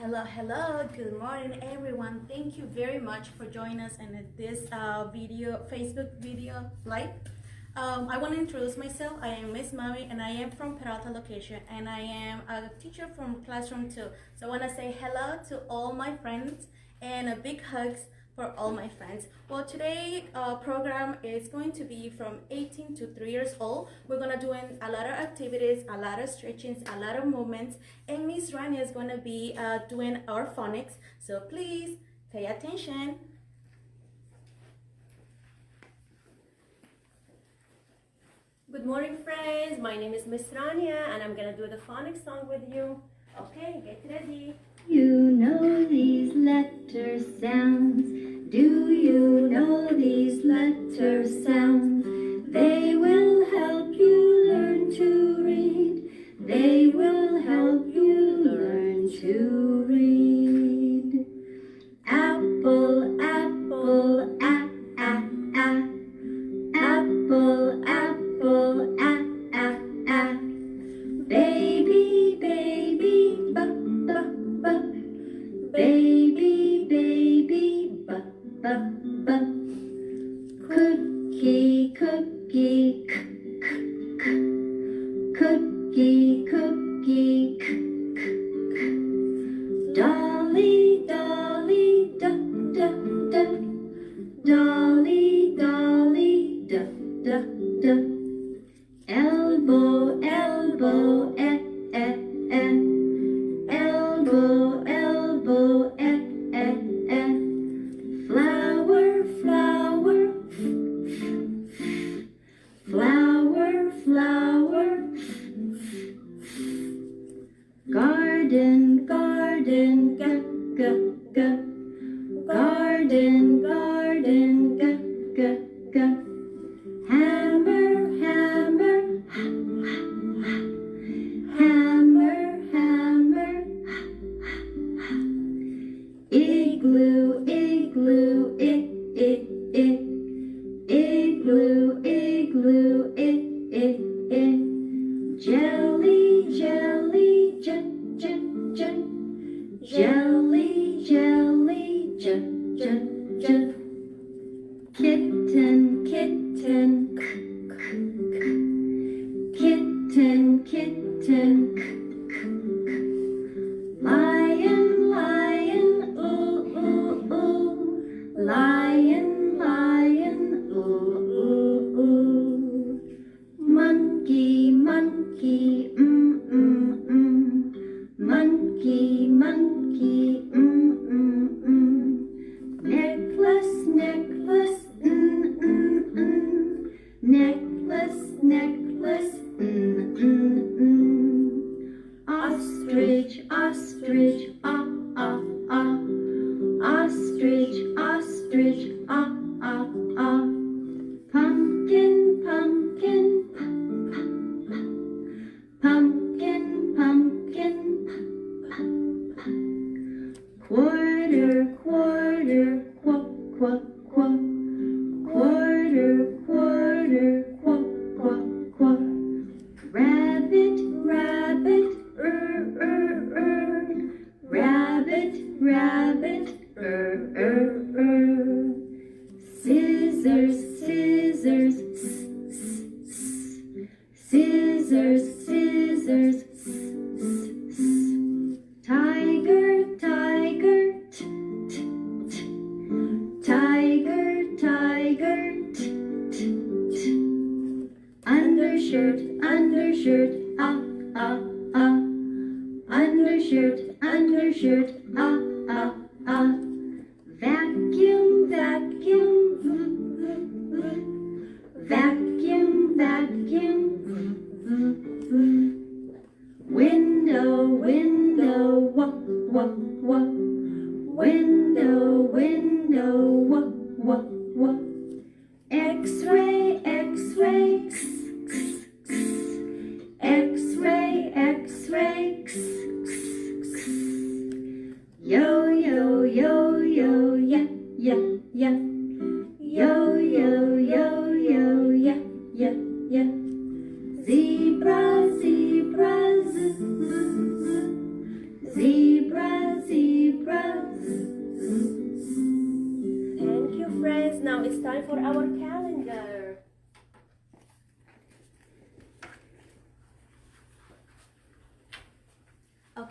Hello, good morning everyone. Thank you very much for joining us in this Facebook video live. I want to introduce myself. I am Miss Mami and I am from Peralta location and I am a teacher from classroom 2. So I want to say hello to all my friends and a big hugs for all my friends. Well, today program is going to be from 18 to 3 years old. We're gonna do a lot of activities, a lot of stretchings, a lot of movements, and Miss Rania is gonna be doing our phonics. So please pay attention. Good morning, friends. My name is Miss Rania and I'm gonna do the phonics song with you. Okay, get ready. You know these letter sounds. Do you know these letter sounds? They will help you learn to read. They will help you learn to read. Apple, apple, a, a, a. Apple, apple, a, a, a. Baby, baby, ba, ba, ba. Baby, baby, ba, ba, ba. Cookie, cookie, k, k, k. Cookie, cookie, k, k, k. Dolly, dolly, da, da, da. Dolly, dolly, da, da, da. Elbow, elbow, eh, eh, eh. Elbow, elbow, eh, eh, eh. Flower, flower, f, f, f. Flower, flower, f, f, f. Garden, garden, ga, ga, ga. Garden, garden, ga, ga, ga. Hammer, hammer, ha, ha, ha. Hammer, hammer, ha, ha, ha. Igloo, igloo, I. Igloo, igloo, I. Jelly, jelly, j, j, j. Jelly, jelly, j, j, j. Kitten, kitten, k, k, k. Kitten, kitten, k, k, k. Lion, lion, ooh, ooh, ooh. Lion, lion, ooh, ooh, ooh. Monkey, monkey, Monkey, monkey, Necklace, necklace, Necklace, necklace, Ostrich, ostrich, ah, ah, ah. Ostrich, ostrich, ah, ah, ah. Pumpkin, pumpkin, pa, pa, pa. Pumpkin, pumpkin, pa, pa, pa. Quarter, quarter, quack, quack, quack. Quarter, quarter, quack, quack, quack. Rabbit, rabbit, Rabbit, rabbit, Scissors, scissors, s, s, s. Scissors, scissors, s, s, s. Tiger, tiger, t, t, t. Tiger, tiger, t, t, t. Undershirt, undershirt, ah, ah, ah. Undershirt, undershirt, ah, ah, ah. Vacuum, vacuum, v, v, v. Vacuum, vacuum, v, v, v. Window, window, wah, wah, wah. Window, window, wah, wah, wah. X-ray, X-ray, x, x, x. X-ray, X-ray, x, x, x. Yo, yo, yo, yo, yeah, yeah, yeah. Yo, yo, yo, yo, yeah, yeah, yeah. Zebra, zebra, z, z, z. Zebra, zebra.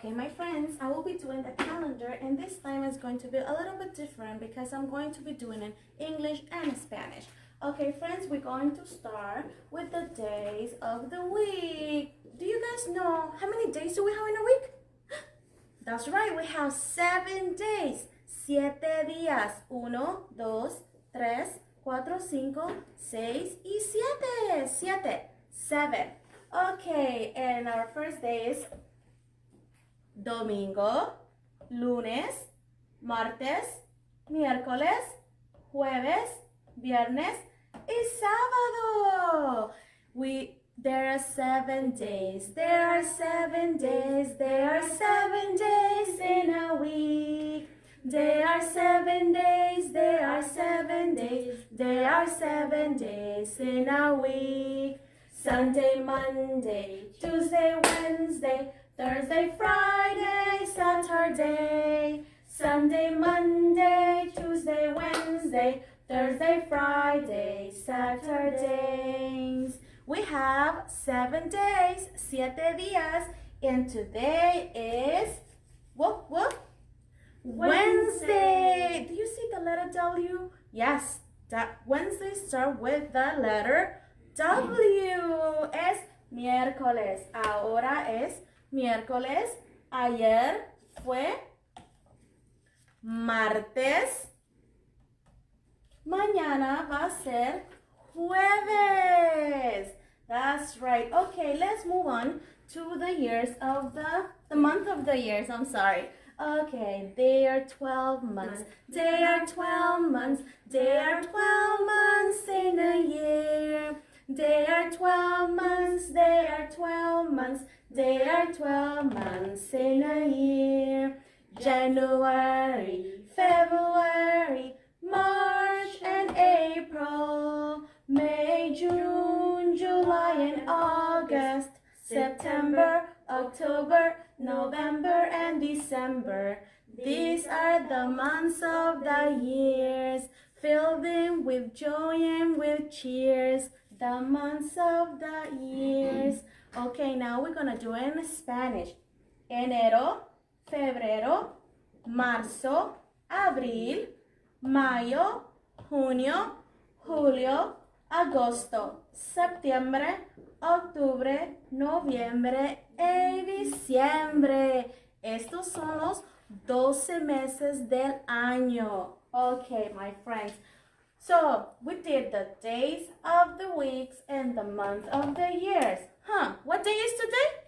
Okay, my friends, I will be doing the calendar, and this time is going to be a little bit different because I'm going to be doing it in English and Spanish. Okay, friends, we're going to start with the days of the week. Do you guys know how many days do we have in a week? That's right, we have 7 days. 7 días. 1, 2, 3, 4, 5, 6 y 7. 7. Okay, and our first day is domingo, lunes, martes, miércoles, jueves, viernes y sábado. There are 7 days. There are 7 days. There are 7 days in a week. There are 7 days. There are 7 days. There are 7 days in a week. Sunday, Monday, Tuesday, Wednesday, Thursday, Friday, Saturday. Sunday, Monday, Tuesday, Wednesday, Thursday, Friday, Saturdays. We have 7 days, 7 días, and today is what? Wednesday. Do you see the letter W? Yes, that Wednesday starts with the letter W. Es miércoles. Ahora es miércoles. Ayer fue martes. Mañana va a ser jueves. That's right. Okay, let's move on to the years of the month of the years. I'm sorry. Okay, there are 12 months. There are 12 months. There are 12 months in a year. There are 12 months. There are 12 months. There are 12 months in a year. January, February, March and April, May, June, July and August, September, October, November and December. These are the months of the years, filled in with joy and with cheers. The months of the years. Okay, now we're gonna do it in Spanish. Enero, febrero, marzo, abril, mayo, junio, julio, agosto, septiembre, octubre, noviembre y diciembre. Estos son los 12 meses del año. Okay, my friends. So, we did the days of the weeks and the month of the years. What day is today?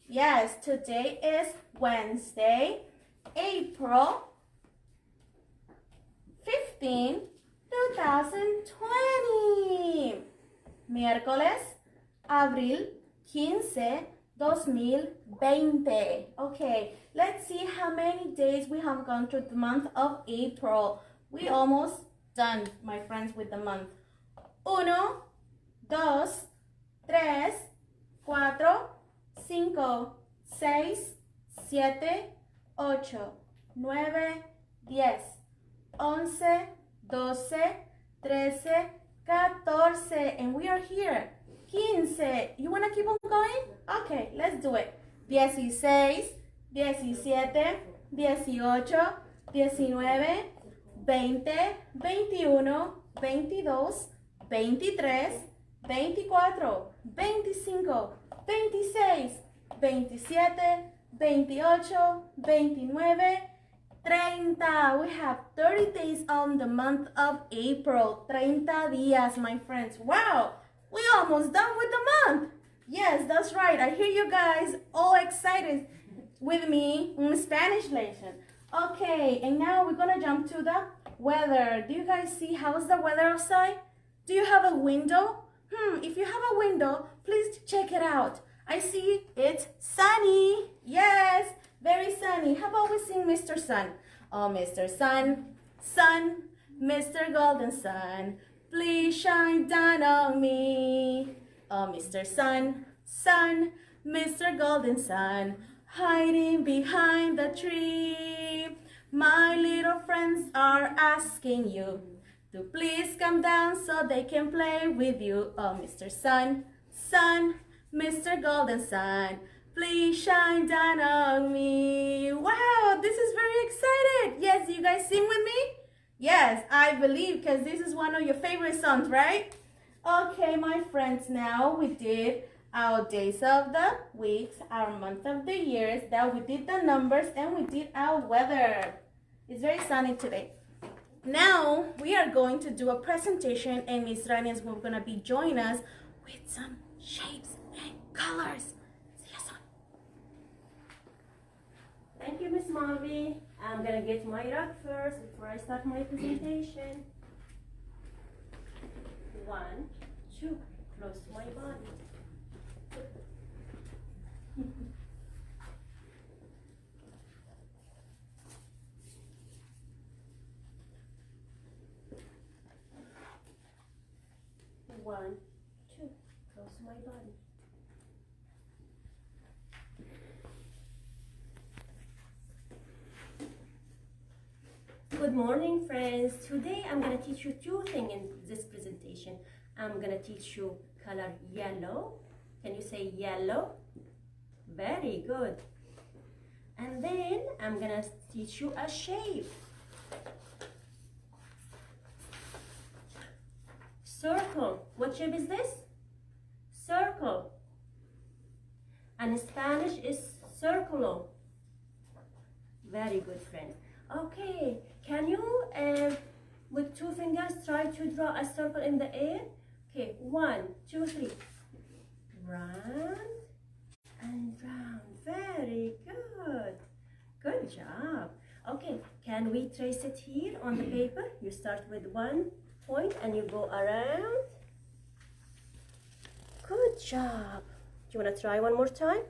Yes, today is Wednesday, April 15, 2020. Miércoles, abril 15, 2020. Okay, let's see how many days we have gone through the month of April. We almost done, my friends, with the month. 1, 2, 3, 4, 5, 6, 7, 8, 9, 10, 11, 12, 13, 14, and we are here. 15. You want to keep on going? Okay, let's do it. 16, 17, 18, 19, 20, 21, 22, 23, 24, 25, 26, 27, 28, 29, 30. We have 30 days on the month of April. 30 días, my friends. Wow, we almost done with the month. Yes, that's right. I hear you guys all excited with me in Spanish lesson. Okay, and now we're gonna jump to the weather. Do you guys see how's the weather outside? Do you have a window? If you have a window, please check it out. I see it's sunny. Yes, very sunny. How about we sing Mr. Sun? Oh, Mr. Sun, sun, Mr. Golden Sun, please shine down on me. Oh, Mr. Sun, sun, Mr. Golden Sun, hiding behind the tree. My little friends are asking you to please come down so they can play with you. Oh, Mr. Sun, sun, Mr. Golden Sun, please shine down on me. Wow, this is very excited. Yes, you guys sing with me? Yes, I believe, because this is one of your favorite songs, right? Okay, my friends, now we did our days of the weeks, our month of the years, now we did the numbers, and we did our weather. It's very sunny today. Now we are going to do a presentation, and Miss Rania is going to be joining us with some shapes and colors. See you soon. Thank you, Miss Mavi. I'm gonna get my rug first before I start my presentation. 1, 2, close to my body. One, two, close to my body. Good morning, friends. Today I'm going to teach you two things in this presentation. I'm going to teach you color yellow. Can you say yellow? Very good. And then I'm going to teach you a shape. Circle. What shape is this? Circle. And in Spanish is circulo. Very good, friends. Okay, can you, with 2 fingers, try to draw a circle in the air? Okay, 1, 2, 3. Round and round. Very good. Good job. Okay, can we trace it here on the paper? You start with 1 point and you go around. Good job. Do you want to try one more time?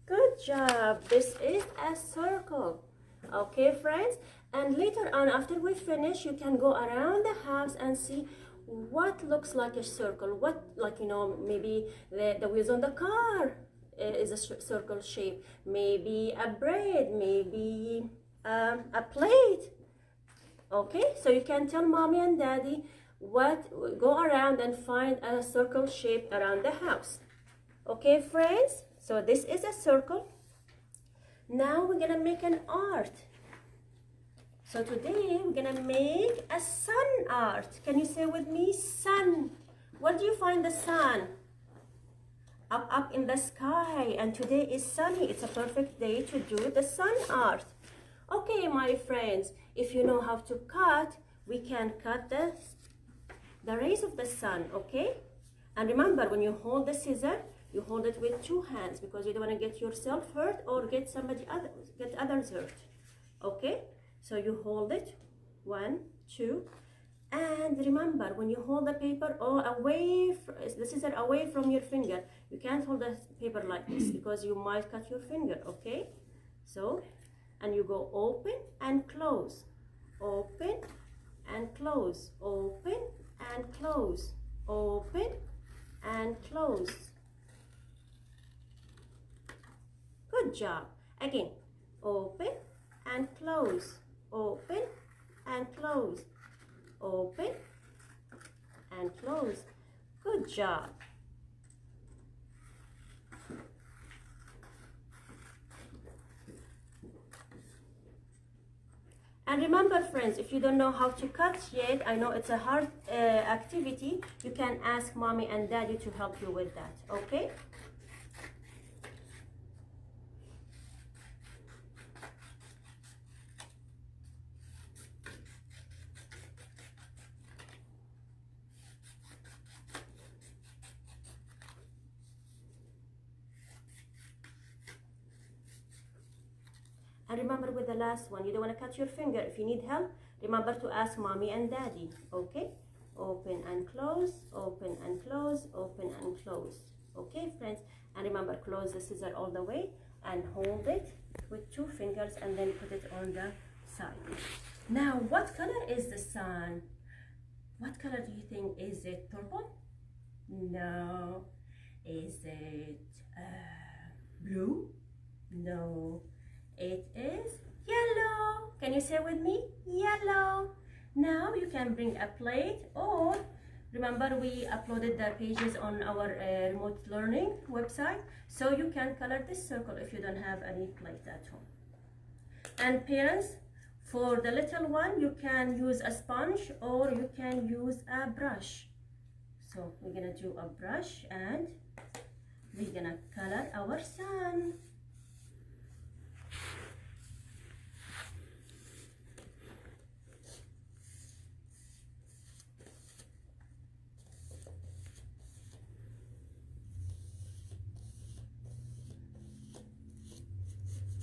Good job. This is a circle. Okay, friends? And later on, after we finish, you can go around the house and see what looks like a circle. What, like, you know, maybe the wheels on the car is a circle shape. Maybe a braid, maybe a plate. Okay, so you can tell mommy and daddy go around and find a circle shape around the house. Okay, friends? So this is a circle. Now we're gonna make an art. So today we're gonna make a sun art. Can you say with me, sun? Where do you find the sun? Up in the sky. And today is sunny. It's a perfect day to do the sun art. Okay, my friends, if you know how to cut, we can cut the rays of the sun, okay? And remember, when you hold the scissor, you hold it with 2 hands because you don't want to get yourself hurt or get others hurt. Okay? So you hold it 1, 2, and remember, when you hold the paper the scissor away from your finger, you can't hold the paper like this because you might cut your finger. Okay? So, and you go open and close, open and close, open and close, open and close. Good job. Again, open and close, open and close, open and close. Good job. And remember, friends, if you don't know how to cut yet, I know it's a hard activity, you can ask mommy and daddy to help you with that, okay? And remember with the last one, you don't want to cut your finger. If you need help, remember to ask mommy and daddy, okay? Open and close, open and close, open and close. Okay, friends? And remember, close the scissor all the way and hold it with 2 fingers and then put it on the side. Now, what color is the sun? What color do you think? Is it purple? No. Is it blue? No. It is yellow. Can you say with me? Yellow. Now you can bring a plate or Remember, we uploaded the pages on our remote learning website, so you can color this circle if you don't have any plate at home. And parents, for the little one, you can use a sponge or you can use a brush. So we're gonna do a brush and we're gonna color our sun.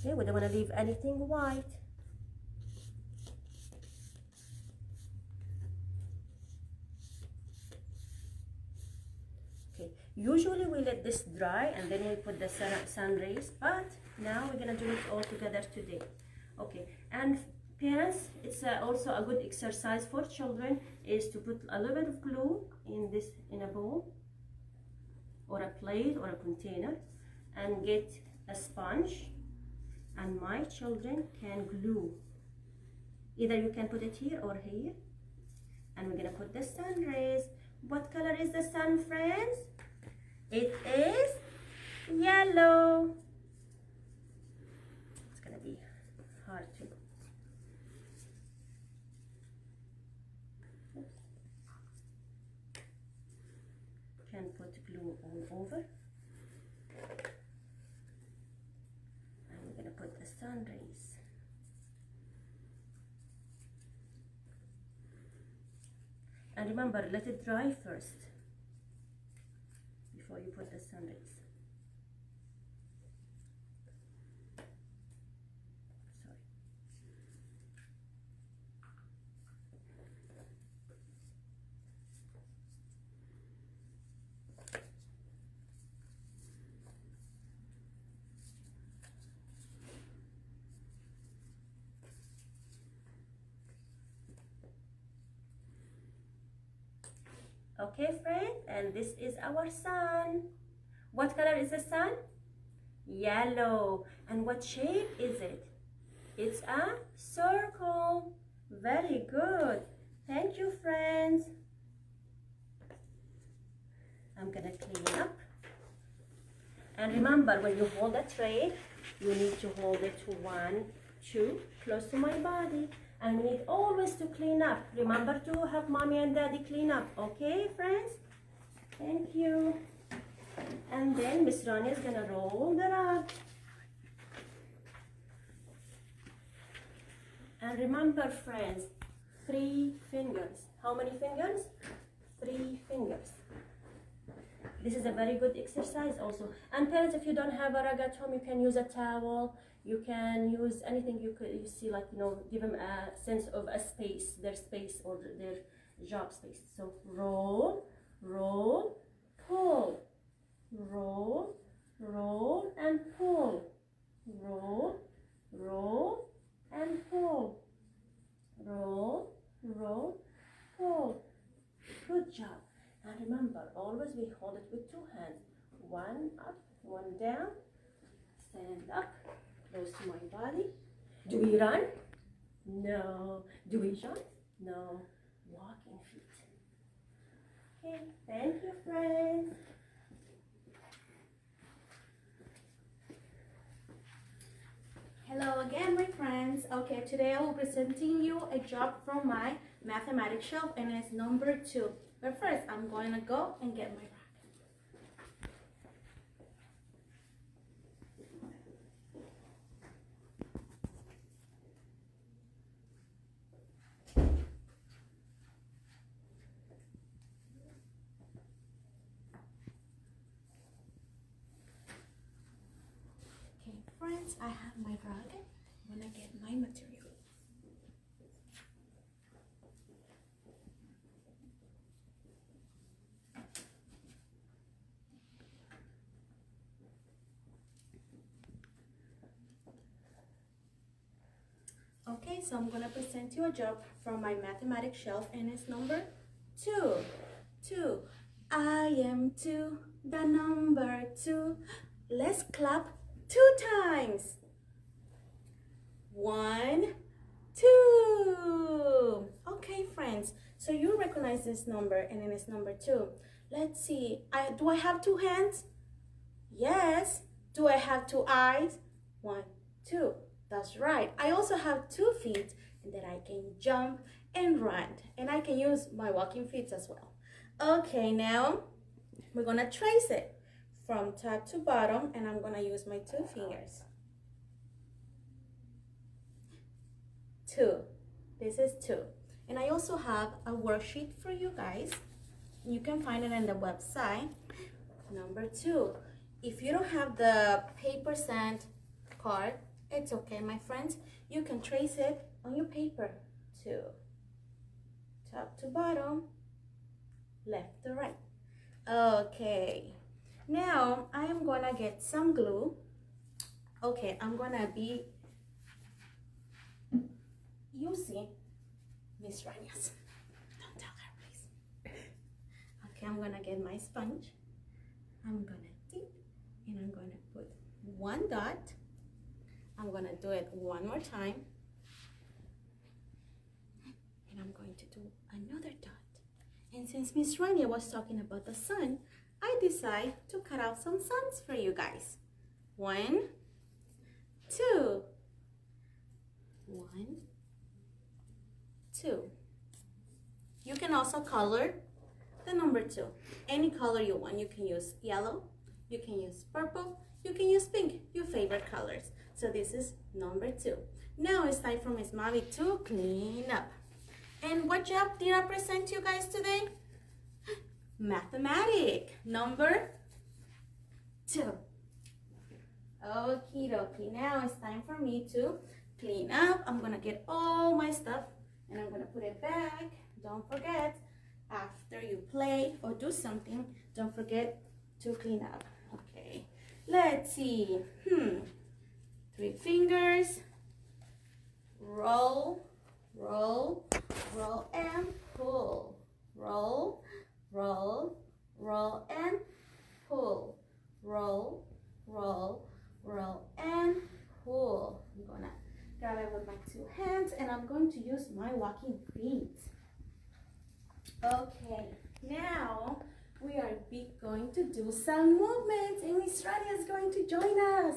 Okay, we don't want to leave anything white. Okay, usually we let this dry and then we put the sun rays, but now we're gonna do it all together today. Okay, and parents, it's also a good exercise for children is to put a little bit of glue in a bowl or a plate or a container and get a sponge. And my children can glue. Either you can put it here or here. And we're gonna put the sun rays. What color is the sun, friends? It is yellow. It's gonna be hard to. Can put glue all over. Put the sun rays. And remember, let it dry first before you put the sun rays. Sorry. Okay, friend, and this is our sun. What color is the sun? Yellow. And what shape is it? It's a circle. Very good. Thank you, friends. I'm gonna clean up. And remember, when you hold a tray, you need to hold it to 1, 2, close to my body. And we need always to clean up. Remember to have mommy and daddy clean up. Okay, friends? Thank you. And then Miss Rania is gonna roll the rug. And remember, friends, 3 fingers. How many fingers? 3 fingers. This is a very good exercise also. And parents, if you don't have a rug at home, you can use a towel. You can use anything you see, like, give them a sense of a space, their space or their job space. So roll, roll, pull, roll, roll, and pull, roll, roll, and pull, roll, roll, pull. Good job. And remember, always we hold it with 2 hands. 1 up, 1 down. Stand up, close to my body. Do we run? No. Do we jump? No. Walking feet. Okay, thank you, friends. Hello again, my friends. Okay, today I will be presenting you a job from my mathematics shelf, and it's number 2. But first, I'm going to go and get my rag. Okay, friends, I have my rag. I'm going to get my material. Okay, so I'm gonna present you a job from my mathematics shelf, and it's number 2. 2. I am 2, the number 2. Let's clap 2 times. 1, 2. Okay, friends, So you recognize this number, and then it's number 2. Let's see. Do I have 2 hands? Yes. Do I have 2 eyes? 1, 2. That's right. I also have 2 feet, and then I can jump and run. And I can use my walking feet as well. Okay, now we're gonna trace it from top to bottom, and I'm gonna use my 2 fingers. 2. This is 2. And I also have a worksheet for you guys. You can find it on the website. Number 2. If you don't have the paper sand card, it's okay, my friends. You can trace it on your paper. 2. Top to bottom, left to right. Okay. Now I am gonna get some glue. Okay, I'm gonna be using Miss Rania's. Don't tell her, please. Okay, I'm gonna get my sponge. I'm gonna dip, and I'm gonna put 1 dot. I'm gonna do it one more time. And I'm going to do another dot. And since Miss Rania was talking about the sun, I decide to cut out some suns for you guys. 1, 2. 1, 2. You can also color the number 2. Any color you want. You can use yellow, you can use purple, you can use pink, your favorite colors. So this is number 2. Now it's time for Miss Mavi to clean up. And what job did I present to you guys today? Mathematic, number 2. Okie dokie. Now it's time for me to clean up. I'm gonna get all my stuff and I'm gonna put it back. Don't forget, after you play or do something, don't forget to clean up. Okay, let's see. 3 fingers. Roll, roll, roll and pull. Roll, roll, roll and pull. Roll, roll, roll and pull. I'm gonna grab it with my 2 hands and I'm going to use my walking feet. Okay, now we are going to do some movements and Miss Rania is going to join us.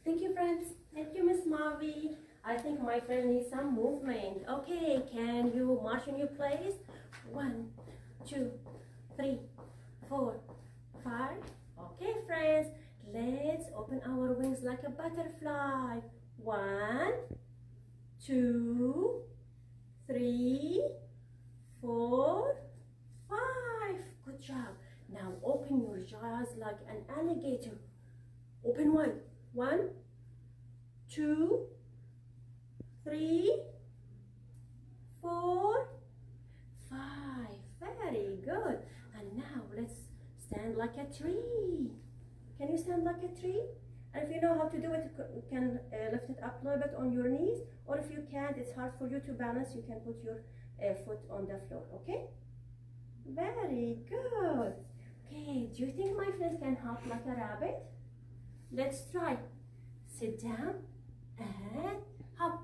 Thank you, friends. Thank you, Miss Mavi. I think my friend needs some movement. Okay, can you march in your place? 1, 2, 3, 4, 5. Okay, friends, let's open our wings like a butterfly. 1, 2, 3, 4, 5. Good job. Now open your jaws like an alligator. Open wide. 1, 2, 3, 4, 5. Very good. And now let's stand like a tree. Can you stand like a tree? And if you know how to do it, you can lift it up a little bit on your knees. Or if you can't, it's hard for you to balance, you can put your foot on the floor, okay? Very good. Okay, do you think my friends can hop like a rabbit? Let's try. Sit down and hop.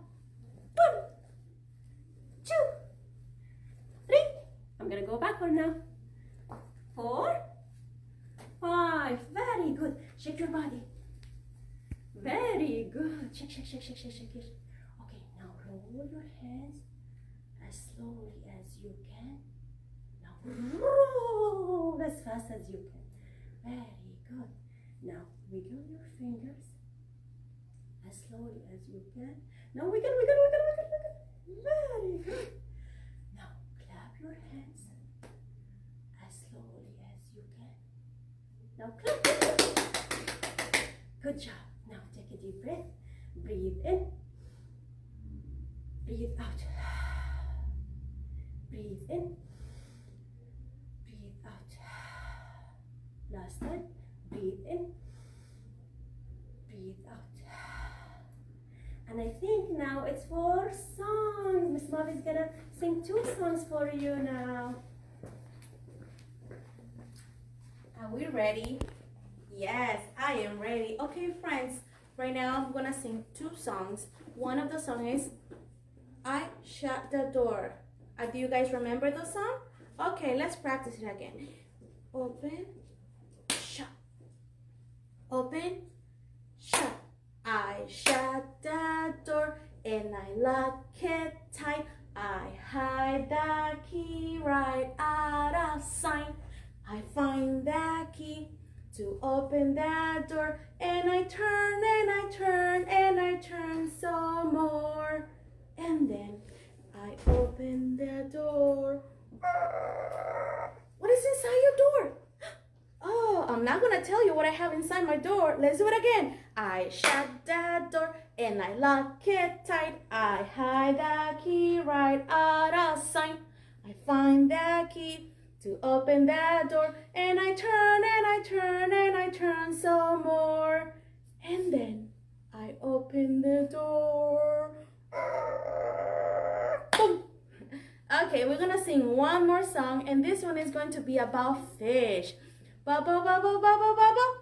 1, 2, 3. I'm gonna go backward now. 4, 5. Very good. Shake your body. Very good. Shake, shake, shake, shake, shake, shake it. Okay, now roll your hands as slowly as you can. Now roll as fast as you can. Very good. Now wiggle your fingers as slowly as you can. Now wiggle, wiggle, wiggle, wiggle, wiggle. Very good. Now clap your hands as slowly as you can. Now clap. Good job. Now take a deep breath. Breathe in. Breathe out. Breathe in. Breathe out. Last time. Breathe in. Breathe out. And I think now it's 4 songs. Miss Mavi is gonna sing 2 songs for you now. Are we ready? Yes, I am ready. Okay, friends, right now I'm gonna sing 2 songs. One of the songs is I Shut the Door. Do you guys remember the song? Okay, let's practice it again. Open, shut. Open, shut. I shut the door and I lock it tight. I hide the key right out of sight. I find the key to open the door, and I turn and I turn and I turn some more, and then I open the door. What is inside your door? Oh, I'm not gonna tell you what I have inside my door. Let's do it again. I shut the door and I lock it tight. I hide the key right out of sight. I find the key to open the door, and I turn and I turn and I turn some more, and then I open the door. Boom. Okay, we're gonna sing one more song, and this one is going to be about fish. Bubble, bubble, bubble, bubble,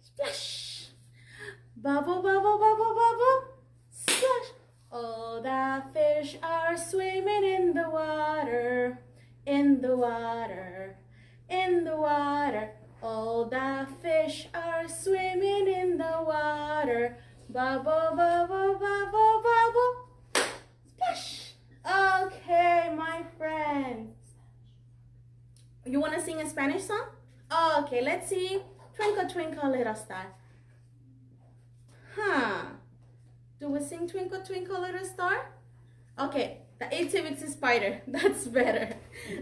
splash. Bubble, bubble, bubble, bubble, splash. All the fish are swimming in the water, in the water, in the water. All the fish are swimming in the water. Bubble, bubble, bubble, bubble, splash. Okay, my friends. You want to sing a Spanish song? Okay, let's see. Twinkle, twinkle, little star. Do we sing Twinkle, twinkle, little star? Okay, the itsy bitsy spider. That's better.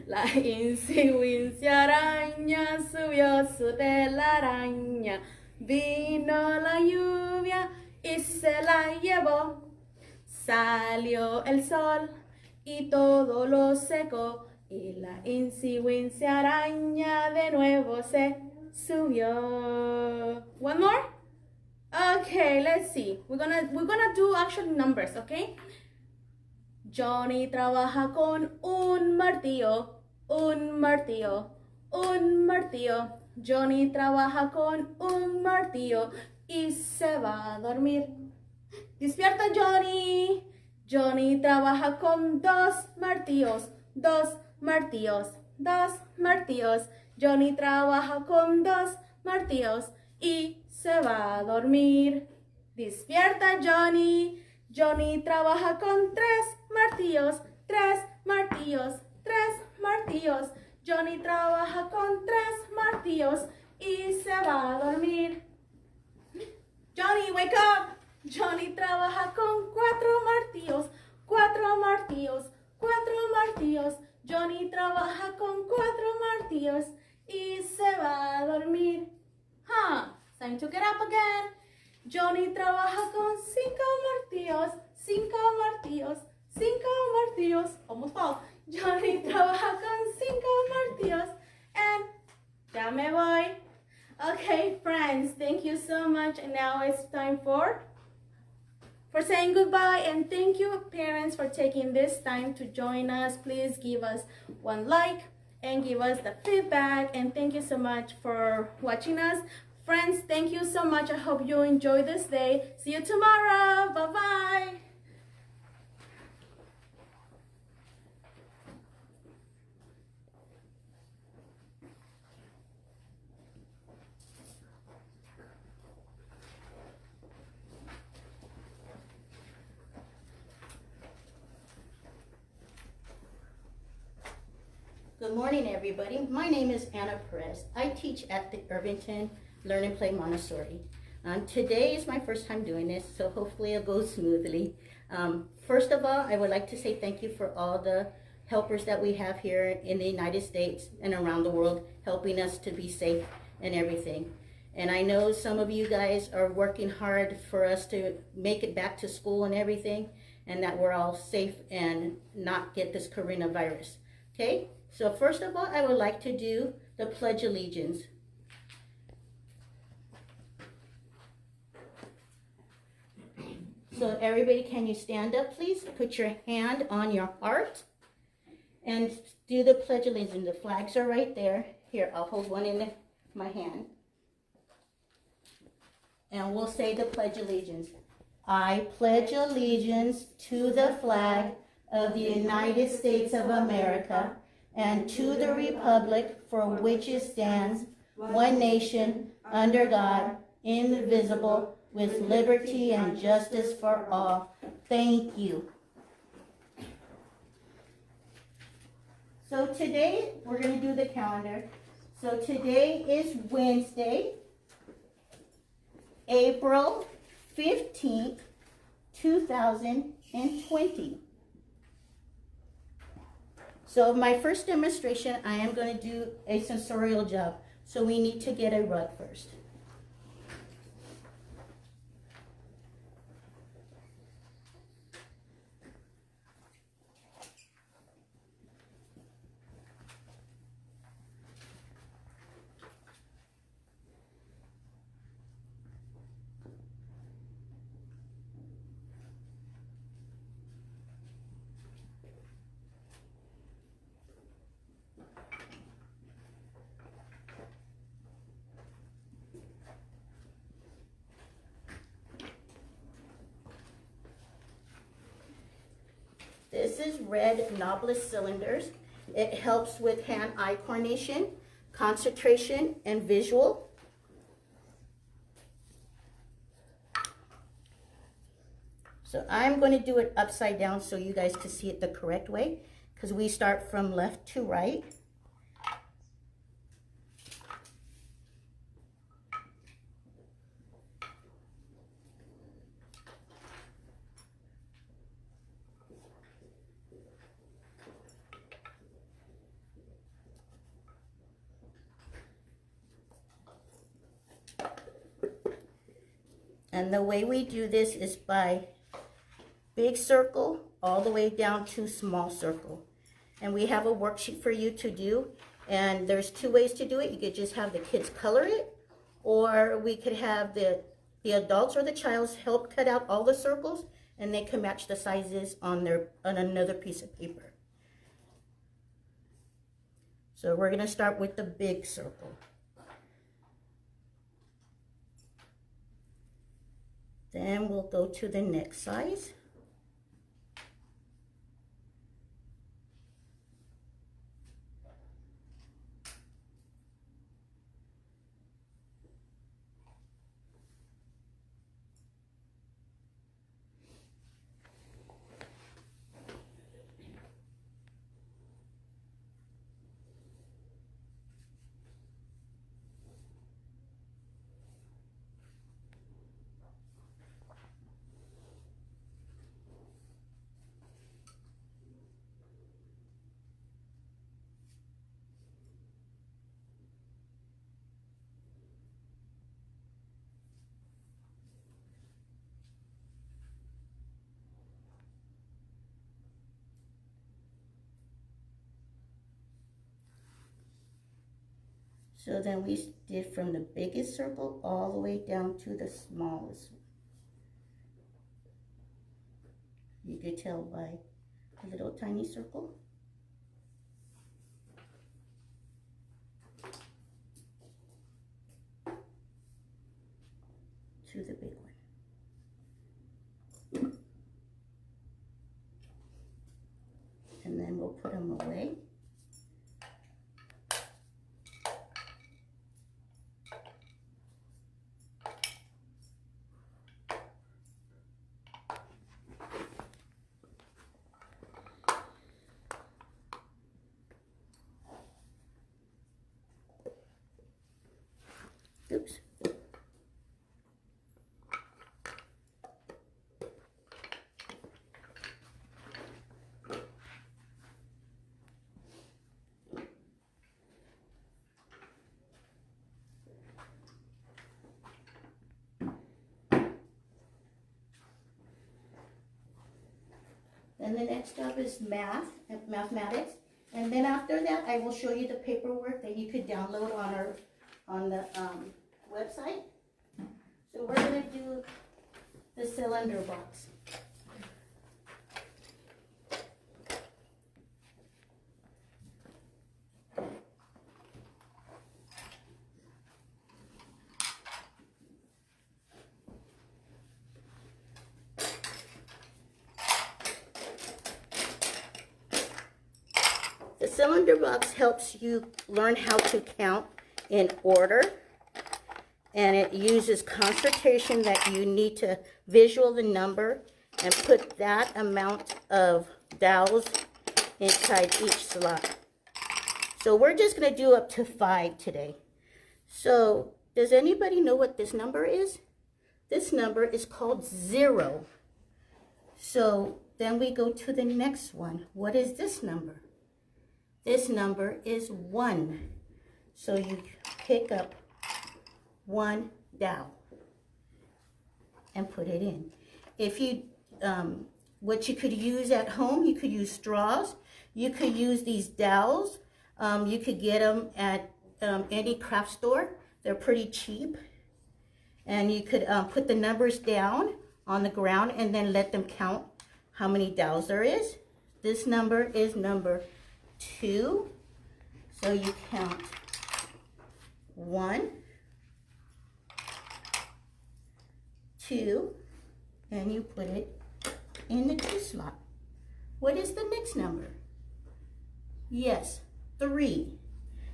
La insinuancia araña subió su telaraña. Vino la lluvia y se la llevó. Salió el sol y todo lo secó. Y la insinuancia araña de nuevo se subió. One more? Okay, let's see. We're gonna do actually numbers, okay? Johnny trabaja con un martillo, un martillo, un martillo. Johnny trabaja con un martillo y se va a dormir. Despierta, Johnny. Johnny trabaja con dos martillos, dos martillos, dos martillos. Johnny trabaja con dos martillos y se va a dormir. Despierta, Johnny. Johnny trabaja con tres martillos, tres martillos, tres martillos. Johnny trabaja con tres martillos y se va a dormir. Johnny, wake up. Johnny trabaja con cuatro martillos, cuatro martillos, cuatro martillos. Johnny trabaja con cuatro martillos y se va a dormir. Time to get up again. Johnny trabaja con cinco martillos, cinco martillos, cinco martillos. Almost fall. Johnny trabaja con cinco martillos, and ya me voy. Okay, friends, thank you so much. And now it's time for saying goodbye, and thank you, parents, for taking this time to join us. Please give us one like and give us the feedback, and thank you so much for watching us. Friends, thank you so much. I hope you enjoy this day. See you tomorrow. Bye-bye. Good morning, everybody. My name is Anna Perez. I teach at the Irvington Learn and Play Montessori. Today is my first time doing this, so hopefully it'll go smoothly. First of all, I would like to say thank you for all the helpers that we have here in the United States and around the world, helping us to be safe and everything. And I know some of you guys are working hard for us to make it back to school and everything, and that we're all safe and not get this coronavirus. Okay? So first of all, I would like to do the Pledge Allegiance. So everybody, can you stand up, please? Put your hand on your heart and do the Pledge Allegiance. The flags are right there. Here, I'll hold one in my hand. And we'll say the Pledge Allegiance. I pledge allegiance to the flag of the United States of America and to the republic for which it stands, one nation, under God, indivisible, with liberty and justice for all. Thank you. So today, we're going to do the calendar. So today is Wednesday, April 15th, 2020. So my first demonstration, I am going to do a sensorial job. So we need to get a rug first. This is red knobless cylinders. It helps with hand-eye coordination, concentration, and visual. So I'm going to do it upside down so you guys can see it the correct way, because we start from left to right. And the way we do this is by big circle all the way down to small circle. And we have a worksheet for you to do. And there's two ways to do it. You could just have the kids color it, or we could have the adults or the child help cut out all the circles, and they can match the sizes on another piece of paper. So we're going to start with the big circle. Then we'll go to the next size. So then we did from the biggest circle all the way down to the smallest one. You could tell by a little tiny circle. To the big one. And then we'll put them away. Oops. Then the next job is mathematics. And then after that, I will show you the paperwork that you could download on the website. So we're going to do the cylinder box. cylinder box helps you learn how to count in order, and it uses concentration that you need to visual the number and put that amount of dowels inside each slot. So we're just going to do up to 5 today. So does anybody know what this number is? This number is called 0. So then we go to the next one. What is this number? This number is 1. So you pick up 1 dowel and put it in. If you, what you could use at home, you could use straws. You could use these dowels. You could get them at any craft store. They're pretty cheap. And you could put the numbers down on the ground and then let them count how many dowels there is. This number is number 2. So you count 1, 2, and you put it in the 2 slot. What is the next number? Yes, 3.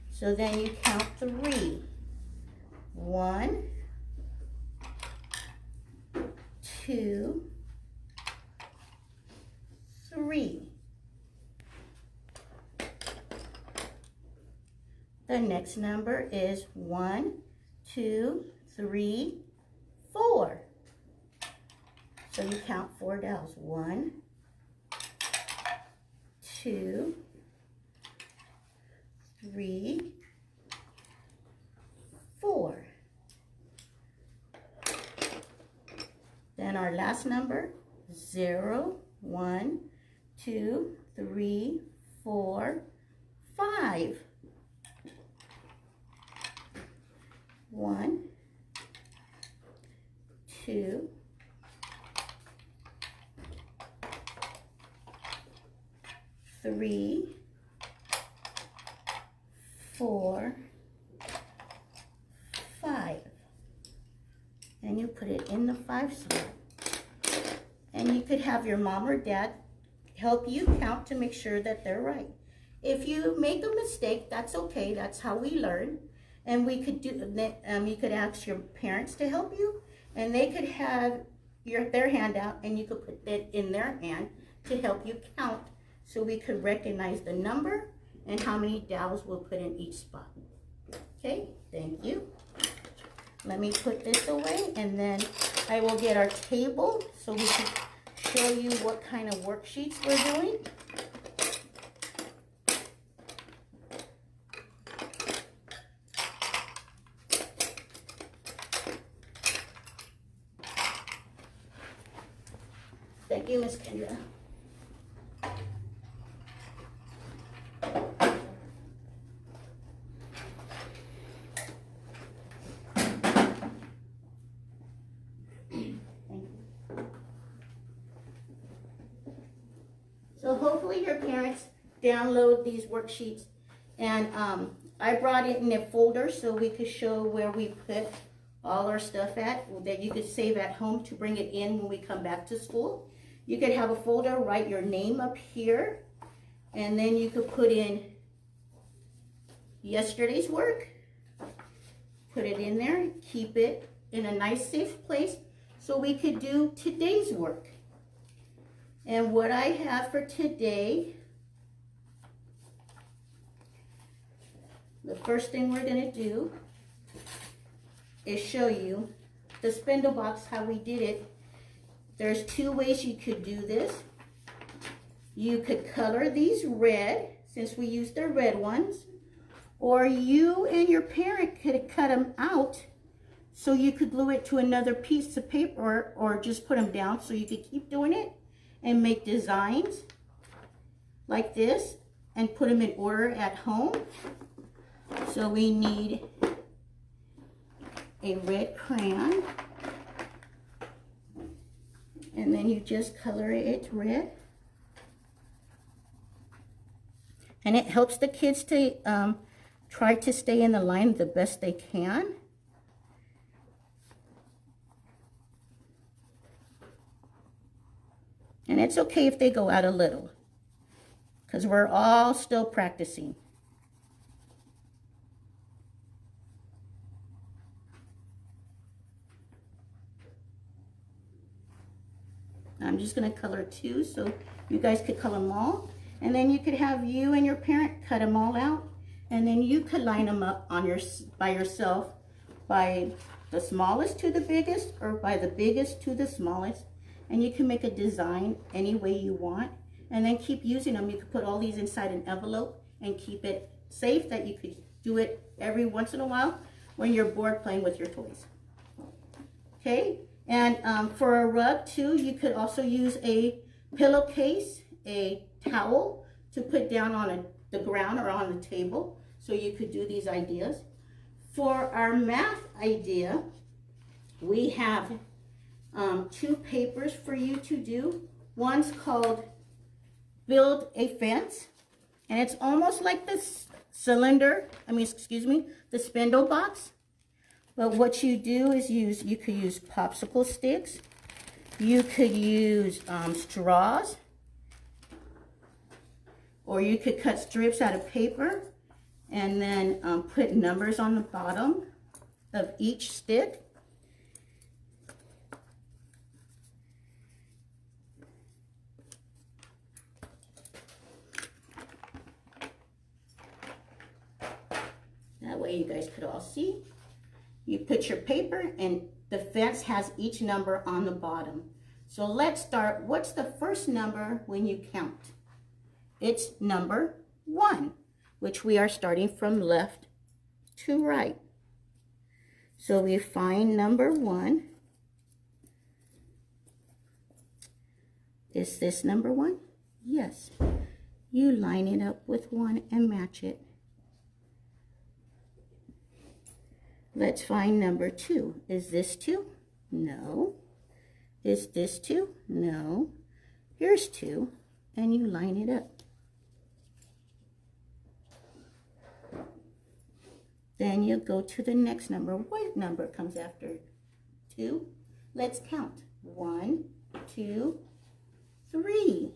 So then you count 3. 1, 2, 3. The next number is 1, 2, 3, 4. So you count 4 dowels. 1, 2, 3, 4. Then our last number, 0, 1, 2, 3, 4, 5. 1, 2, 3, 4, 5. And you put it in the 5 slot. And you could have your mom or dad help you count to make sure that they're right. If you make a mistake, that's okay. That's how we learn. And we could do, you could ask your parents to help you, and they could have their hand out, and you could put that in their hand to help you count, so we could recognize the number and how many dowels we'll put in each spot. Okay, thank you. Let me put this away, and then I will get our table so we can show you what kind of worksheets we're doing. Thank you, Miss Kendra. So hopefully your parents download these worksheets, and I brought it in a folder so we could show where we put all our stuff at, that you could save at home to bring it in when we come back to school. You could have a folder, write your name up here, and then you could put in yesterday's work, put it in there, keep it in a nice safe place so we could do today's work. And what I have for today, the first thing we're going to do is show you the spindle box, how we did it. There's 2 ways you could do this. You could color these red, since we used the red ones, or you and your parent could cut them out so you could glue it to another piece of paper, or just put them down so you could keep doing it and make designs like this and put them in order at home. So we need a red crayon, and then you just color it red, and it helps the kids to try to stay in the line the best they can. And it's okay if they go out a little. because we're all still practicing. I'm just going to color 2 so you guys could color them all. And then you could have you and your parent cut them all out. And then you could line them up on by yourself, by the smallest to the biggest, or by the biggest to the smallest. And you can make a design any way you want. And then keep using them. You could put all these inside an envelope and keep it safe, that you could do it every once in a while when you're bored playing with your toys. Okay? And for a rug too, you could also use a pillowcase, a towel to put down on the ground or on the table. So you could do these ideas. For our math idea, we have 2 papers for you to do. One's called Build a Fence, and it's almost like this the spindle box. But what you do is you could use popsicle sticks, you could use straws, or you could cut strips out of paper and then put numbers on the bottom of each stick. That way you guys could all see. You put your paper, and the fence has each number on the bottom. So let's start. What's the first number when you count? It's number 1, which we are starting from left to right. So we find number 1. Is this number 1? Yes. You line it up with 1 and match it. Let's find number 2. Is this 2? No. Is this 2? No. Here's 2, and you line it up. Then you go to the next number. What number comes after 2? Let's count. 1, 2, 3.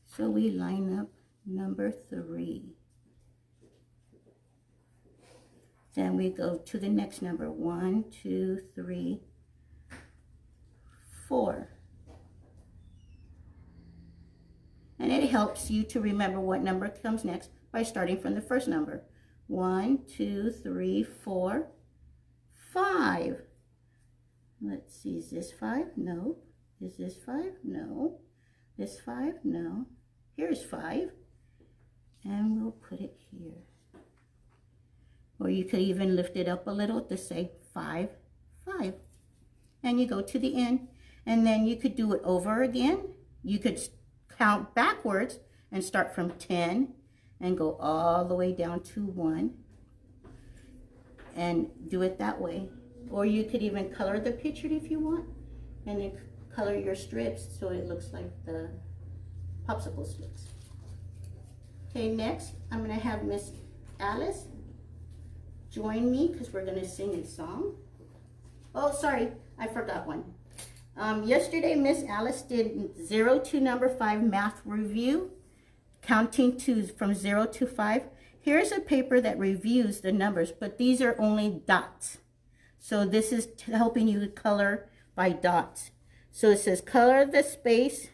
So we line up number 3. Then we go to the next number. 1, 2, 3, 4. And it helps you to remember what number comes next by starting from the first number. 1, 2, 3, 4, 5. Let's see, is this 5? No. Is this 5? No. This 5? No. Here's 5. And we'll put it here. Or you could even lift it up a little to say 5, 5. And you go to the end. And then you could do it over again. You could count backwards and start from 10 and go all the way down to 1. And do it that way. Or you could even color the picture if you want. And then color your strips so it looks like the popsicle sticks. Okay, next I'm going to have Miss Alice join me because we're going to sing a song. Oh, sorry, I forgot one. Yesterday, Miss Alice did 0 to number 5 math review, counting from 0 to 5. Here's a paper that reviews the numbers, but these are only dots. So this is helping you color by dots. So it says color the space.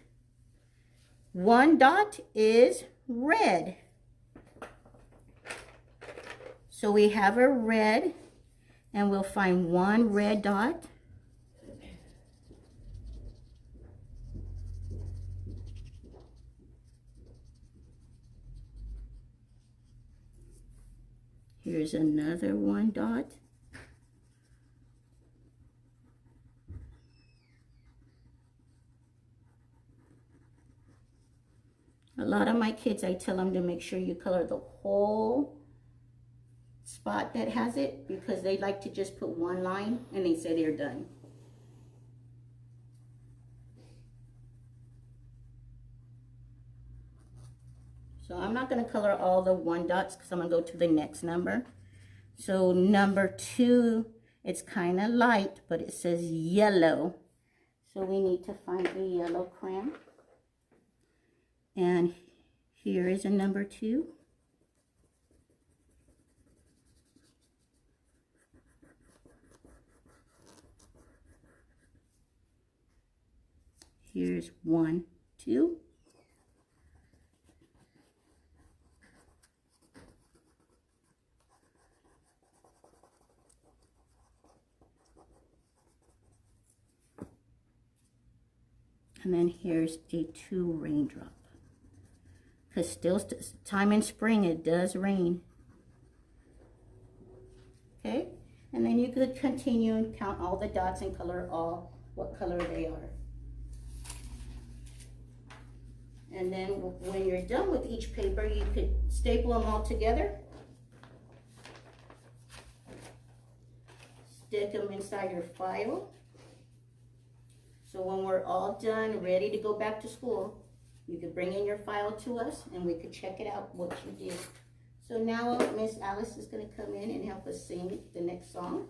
1 dot is red. So we have a red, and we'll find 1 red dot. Here's another 1 dot. A lot of my kids, I tell them to make sure you color the whole spot that has it, because they like to just put 1 line and they say they're done. So I'm not going to color all the 1 dots because I'm going to go to the next number. So number 2, it's kind of light, but it says yellow. So we need to find a yellow crayon. And Here is a number 2. Here's 1, 2. And then here's a 2 raindrop. Because still time in spring, it does rain. Okay? And then you could continue and count all the dots and color all what color they are. And then when you're done with each paper, you could staple them all together. Stick them inside your file. So when we're all done, ready to go back to school, you could bring in your file to us and we could check it out what you did. So now Miss Alice is going to come in and help us sing the next song.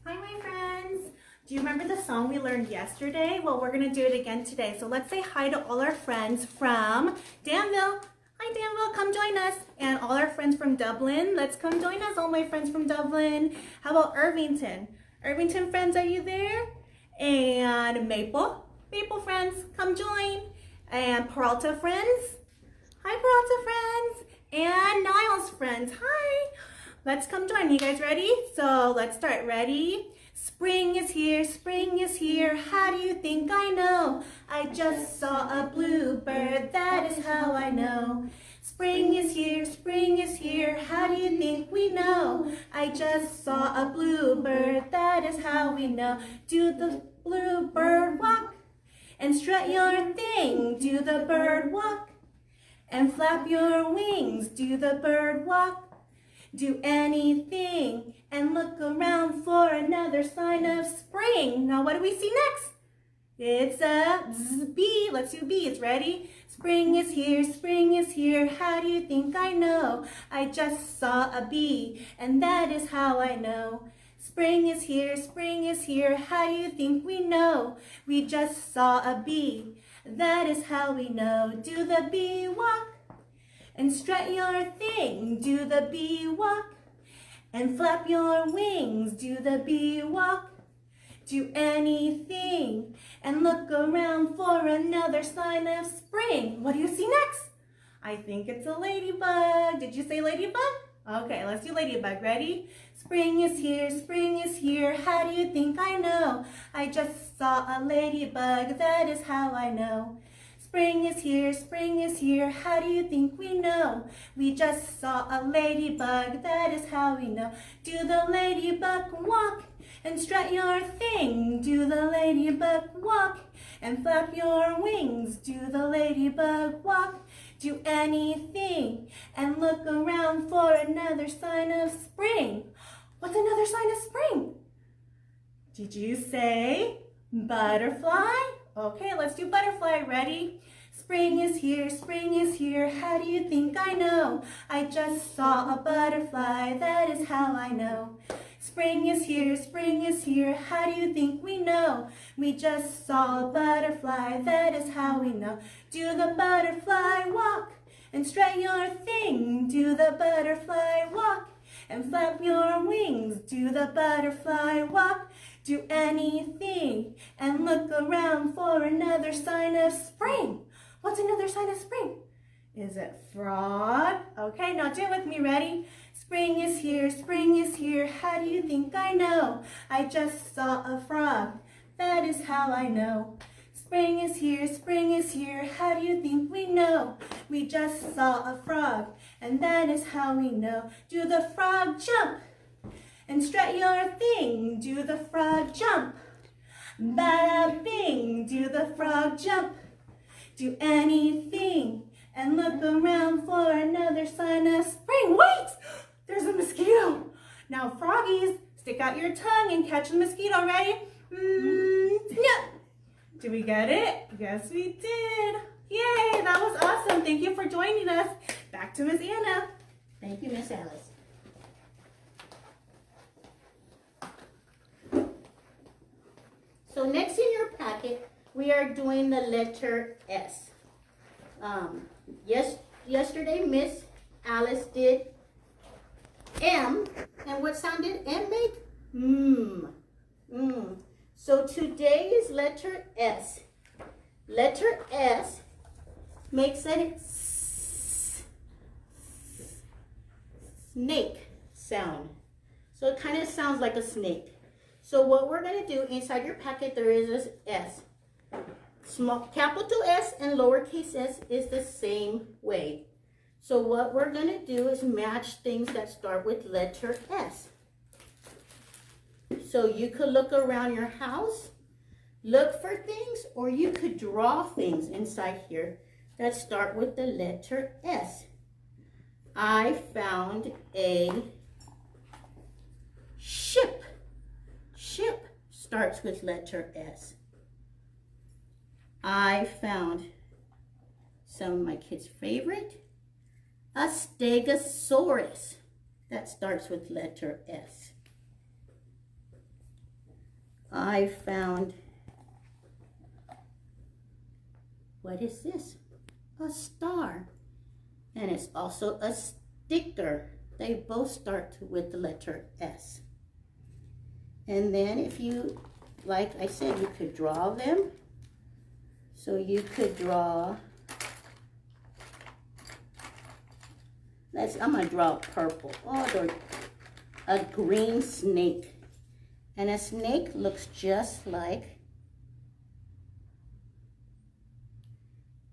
Hi, my friends. Do you remember the song we learned yesterday? Well, we're going to do it again today. So let's say hi to all our friends from Danville. Hi, Danville, come join us. And all our friends from Dublin, let's come join us, all my friends from Dublin. How about Irvington? Irvington friends, are you there? And Maple friends, come join. And Peralta friends. Hi, Peralta friends. And Niles friends, hi. Let's come join. You guys ready? So let's start. Ready? Spring is here, spring is here. How do you think I know? I just saw a bluebird, that is how I know. Spring is here, spring is here. How do you think we know? I just saw a bluebird, that is how we know. Do the bluebird walk and strut your thing? Do the bird walk and flap your wings? Do the bird walk? Do anything and look around for another sign of spring. Now what do we see next? It's a bee. Let's do bees. Ready? Spring is here, spring is here. How do you think I know? I just saw a bee, and that is how I know. Spring is here, spring is here. How do you think we know? We just saw a bee. That is how we know. Do the bee walk and strut your thing? Do the bee walk and flap your wings? Do the bee walk? Do anything and look around for another sign of spring. What do you see next? I think it's a ladybug. Did you say ladybug? Okay, let's do ladybug. Ready? Spring is here, spring is here. How do you think I know? I just saw a ladybug. That is how I know. Spring is here, spring is here. How do you think we know? We just saw a ladybug. That is how we know. Do the ladybug walk and strut your thing? Do the ladybug walk and flap your wings? Do the ladybug walk? Do anything and look around for another sign of spring. What's another sign of spring? Did you say butterfly? Okay, let's do butterfly. Ready? Spring is here, spring is here. How do you think I know? I just saw a butterfly. That is how I know. Spring is here, spring is here. How do you think we know? We just saw a butterfly. That is how we know. Do the butterfly walk and strut your thing? Do the butterfly walk and flap your wings? Do the butterfly walk? Do anything and look around for another sign of spring. What's another sign of spring? Is it frog? Okay, now do it with me. Ready? Spring is here, spring is here. How do you think I know? I just saw a frog. That is how I know. Spring is here, spring is here. How do you think we know? We just saw a frog, and that is how we know. Do the frog jump and strut your thing? Do the frog jump? Bada bing. Do the frog jump? Do anything and look around for another sign of spring. Wait! There's a mosquito. Now, froggies, stick out your tongue and catch the mosquito. Ready? Snap. Did we get it? Yes, we did. Yay, that was awesome. Thank you for joining us. Back to Miss Anna. Thank you, Miss Alice. So next in your packet, we are doing the letter S. Yesterday, Miss Alice did M, and what sound did M make? So today is letter S. Letter S makes a snake sound. So it kind of sounds like a snake. So what we're going to do, inside your packet there is this S. Small capital S and lowercase s is the same way. So what we're going to do is match things that start with letter S. So you could look around your house, look for things, or you could draw things inside here that start with the letter S. I found a ship. Ship starts with letter S. I found some of my kids' favorite, a stegosaurus that starts with letter S. I found, what is this? A star. And it's also a sticker. They both start with the letter S. And then if you, like I said, you could draw them. So you could draw, I'm gonna draw purple. Oh, a green snake. And a snake looks just like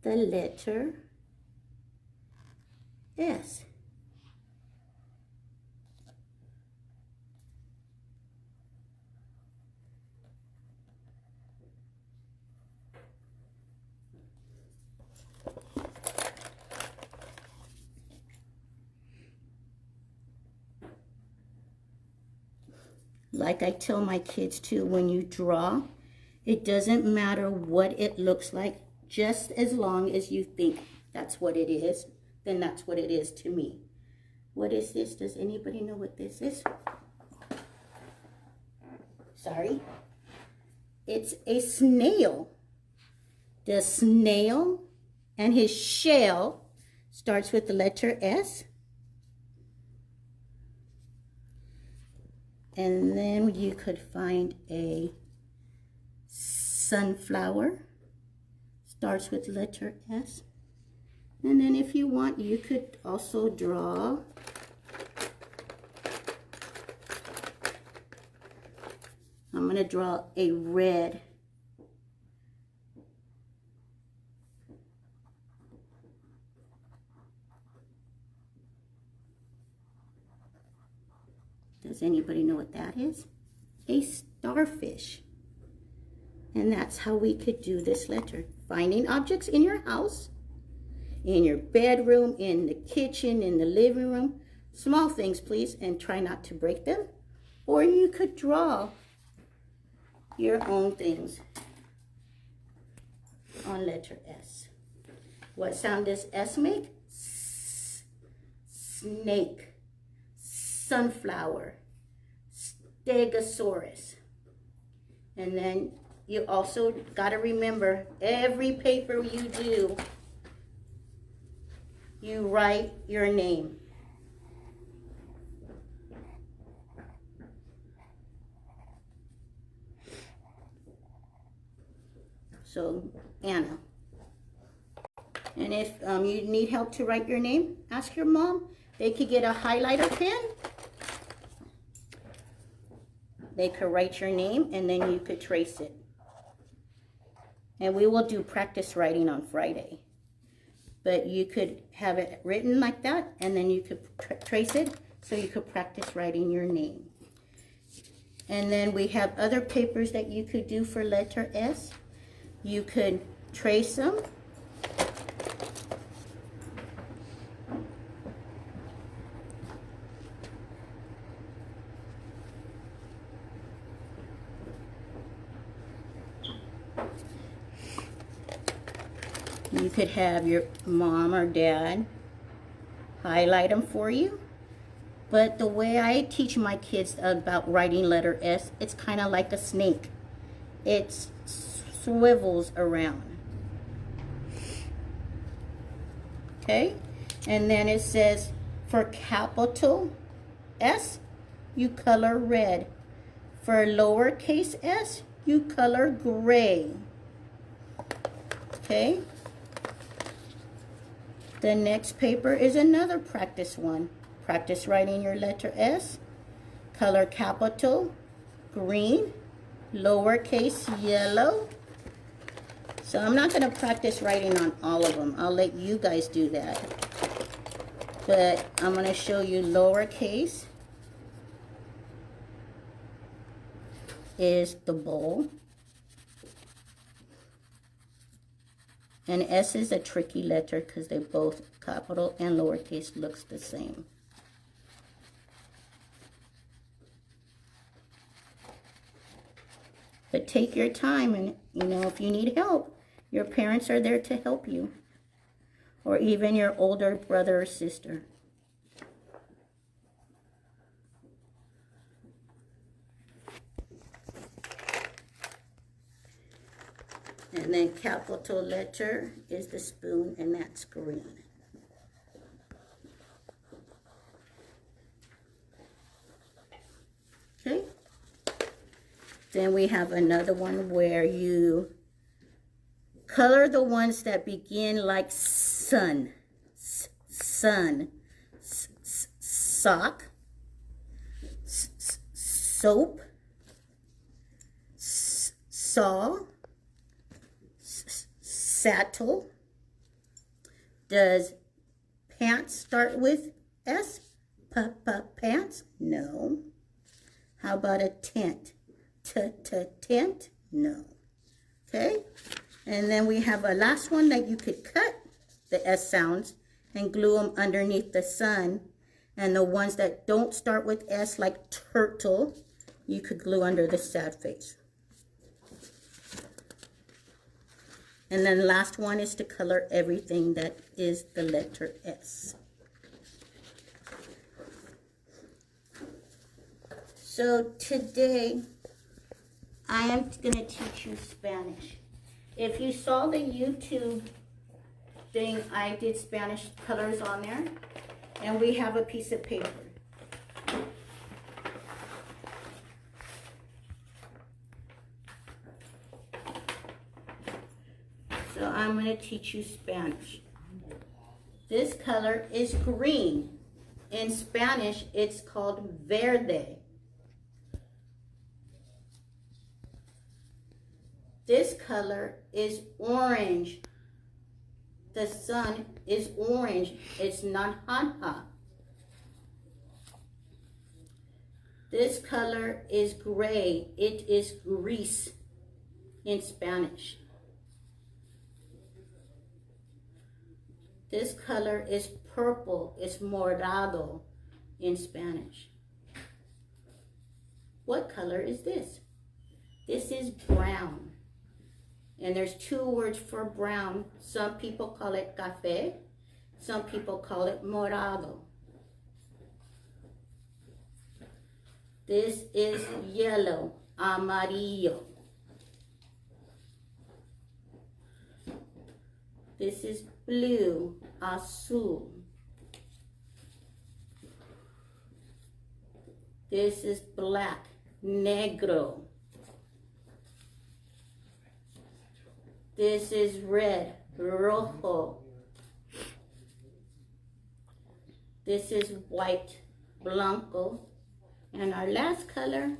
the letter S. Like I tell my kids too, when you draw, it doesn't matter what it looks like, just as long as you think that's what it is, then that's what it is to me. What is this? Does anybody know what this is? Sorry. It's a snail. The snail and his shell starts with the letter S. And then you could find a sunflower, starts with letter S. And then if you want, you could also draw I'm going to draw a red. Does anybody know what that is? A starfish. And that's how we could do this letter. Finding objects in your house, in your bedroom, in the kitchen, in the living room. Small things, please, and try not to break them. Or you could draw your own things on letter S. What sound does S make? S, snake, sunflower, stegosaurus. And then you also got to remember, every paper you do, you write your name. So, Anna. And if you need help to write your name, ask your mom. They could get a highlighter pen. They could write your name, and then you could trace it. And we will do practice writing on Friday. But you could have it written like that, and then you could trace it, so you could practice writing your name. And then we have other papers that you could do for letter S. You could trace them. You could have your mom or dad highlight them for you. But the way I teach my kids about writing letter S, it's kind of like a snake. it swivels around. Okay, and then it says for capital S, you color red. For lowercase s, you color gray. Okay. The next paper is another practice one. Practice writing your letter S. Color capital green, lowercase yellow. So I'm not going to practice writing on all of them. I'll let you guys do that. But I'm going to show you lowercase is the bowl. And S is a tricky letter because they both capital and lowercase looks the same. But take your time, and if you need help, your parents are there to help you. Or even your older brother or sister. And then capital letter is the spoon, and that's green. Okay. Then we have another one where you color the ones that begin like sun, sun, sock, soap, saw, saddle. Does pants start with S? Pants? No. How about a tent? Tent? No. Okay? And then we have a last one that you could cut the S sounds and glue them underneath the sun. And the ones that don't start with S, like turtle, you could glue under the sad face. And then last one is to color everything that is the letter S. So today, I am going to teach you Spanish. If you saw the YouTube thing, I did Spanish colors on there. And we have a piece of paper. So I'm going to teach you Spanish. This color is green. In Spanish, it's called verde. This color is orange. The sun is orange. It's naranja. This color is gray. It is gris in Spanish. This color is purple. It's morado in Spanish. What color is this? This is brown. And there's two words for brown. Some people call it café. Some people call it morado. This is yellow, amarillo. This is blue, azul. This is black, negro. This is red, rojo. This is white, blanco. And our last color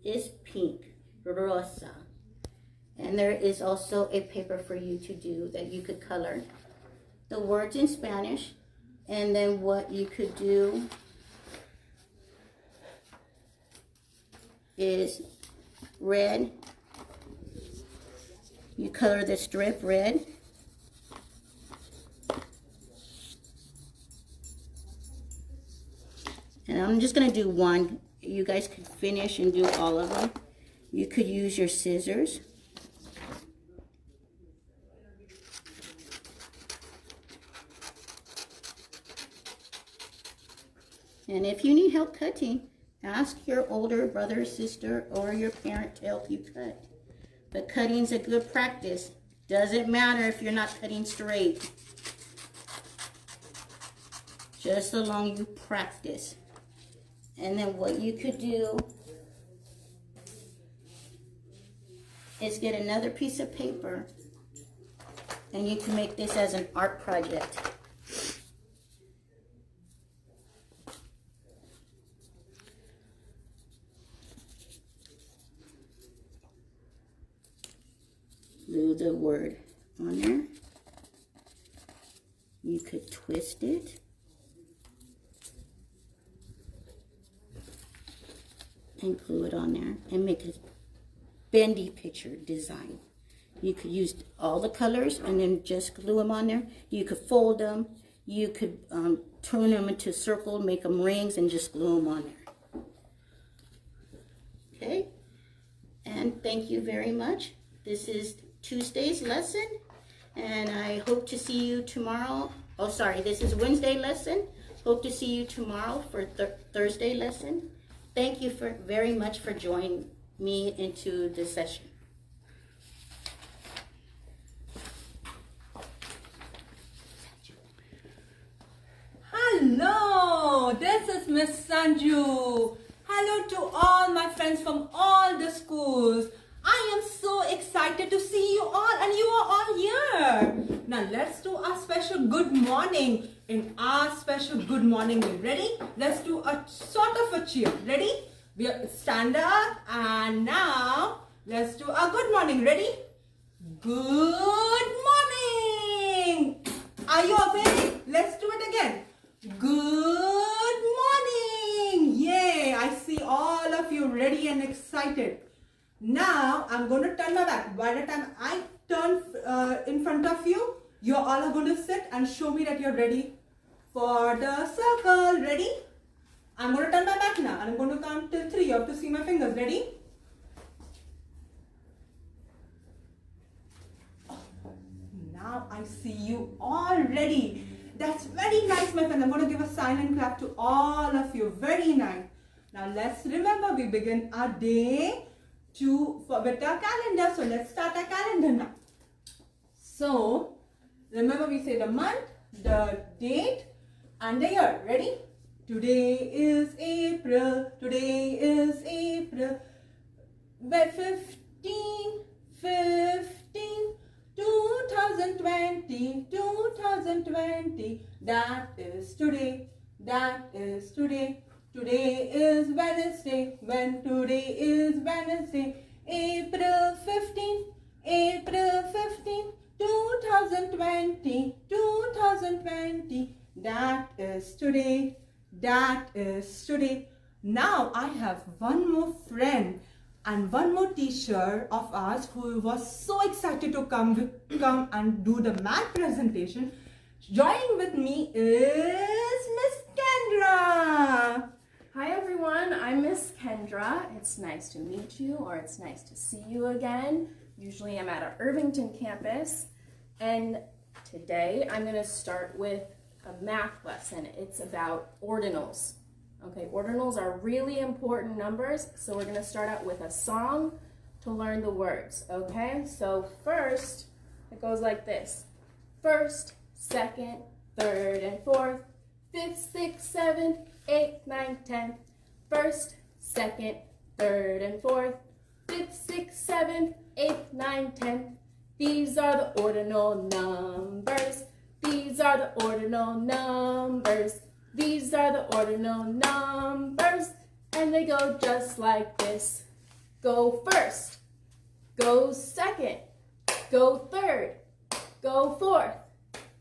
is pink, rosa. And there is also a paper for you to do that you could color the words in Spanish. And then what you could do is red. You color the strip red. And I'm just going to do one. You guys could finish and do all of them. You could use your scissors. And if you need help cutting, Ask your older brother, sister, or your parent to help you cut. But cutting's a good practice. Doesn't matter if you're not cutting straight. Just so long you practice. And then what you could do is get another piece of paper and you can make this as an art project. Glue the word on there. You could twist it. And glue it on there and make a bendy picture design. You could use all the colors and then just glue them on there. You could fold them. You could turn them into a circle, make them rings, and just glue them on there. Okay? And thank you very much. This is Tuesday's lesson, and I hope to see you tomorrow. Oh, sorry, this is Wednesday lesson. Hope to see you tomorrow for Thursday lesson. Thank you very much for joining me into this session. Hello, this is Miss Sanju. Hello to all my friends from all the schools. I am so excited to see you all, and you are all here. Now let's do our special good morning. In our special good morning, you ready? Let's do a sort of a cheer. Ready? We stand up, and now let's do a good morning. Ready? Good morning. Are you awake? Let's do it again. Good morning. Yay, I see all of you ready and excited. Now I'm going to turn my back. By the time I turn in front of you, you all are going to sit and show me that you're ready for the circle. Ready? I'm going to turn my back now and I'm going to count till 3. You have to see my fingers. Ready? Oh, now I see you all ready. That's very nice, my friend. I'm going to give a silent clap to all of you. Very nice. Now let's remember we begin our day with our calendar. So let's start our calendar now. So remember we say the month, the date, and the year. Ready? Today is April. Today is April. 15, 2020, 2020. That is today. That is today. Today is Wednesday. When today is Wednesday. April 15, April 15, 2020, 2020. That is today. That is today. Now I have one more friend and one more teacher of ours who was so excited to come and do the math presentation. Joining with me is Miss Kendra. Hi everyone, I'm Miss Kendra. It's nice to meet you, or it's nice to see you again. Usually I'm at our Irvington campus, and today I'm going to start with a math lesson. It's about ordinals. Okay, ordinals are really important numbers, so we're going to start out with a song to learn the words. Okay, so first it goes like this: first, second, third, and fourth, fifth, sixth, seventh, eighth, ninth, tenth. First, second, third, and fourth, fifth, sixth, seventh, eighth, ninth, tenth. These are the ordinal numbers. These are the ordinal numbers. These are the ordinal numbers. And they go just like this. Go first. Go second. Go third. Go fourth.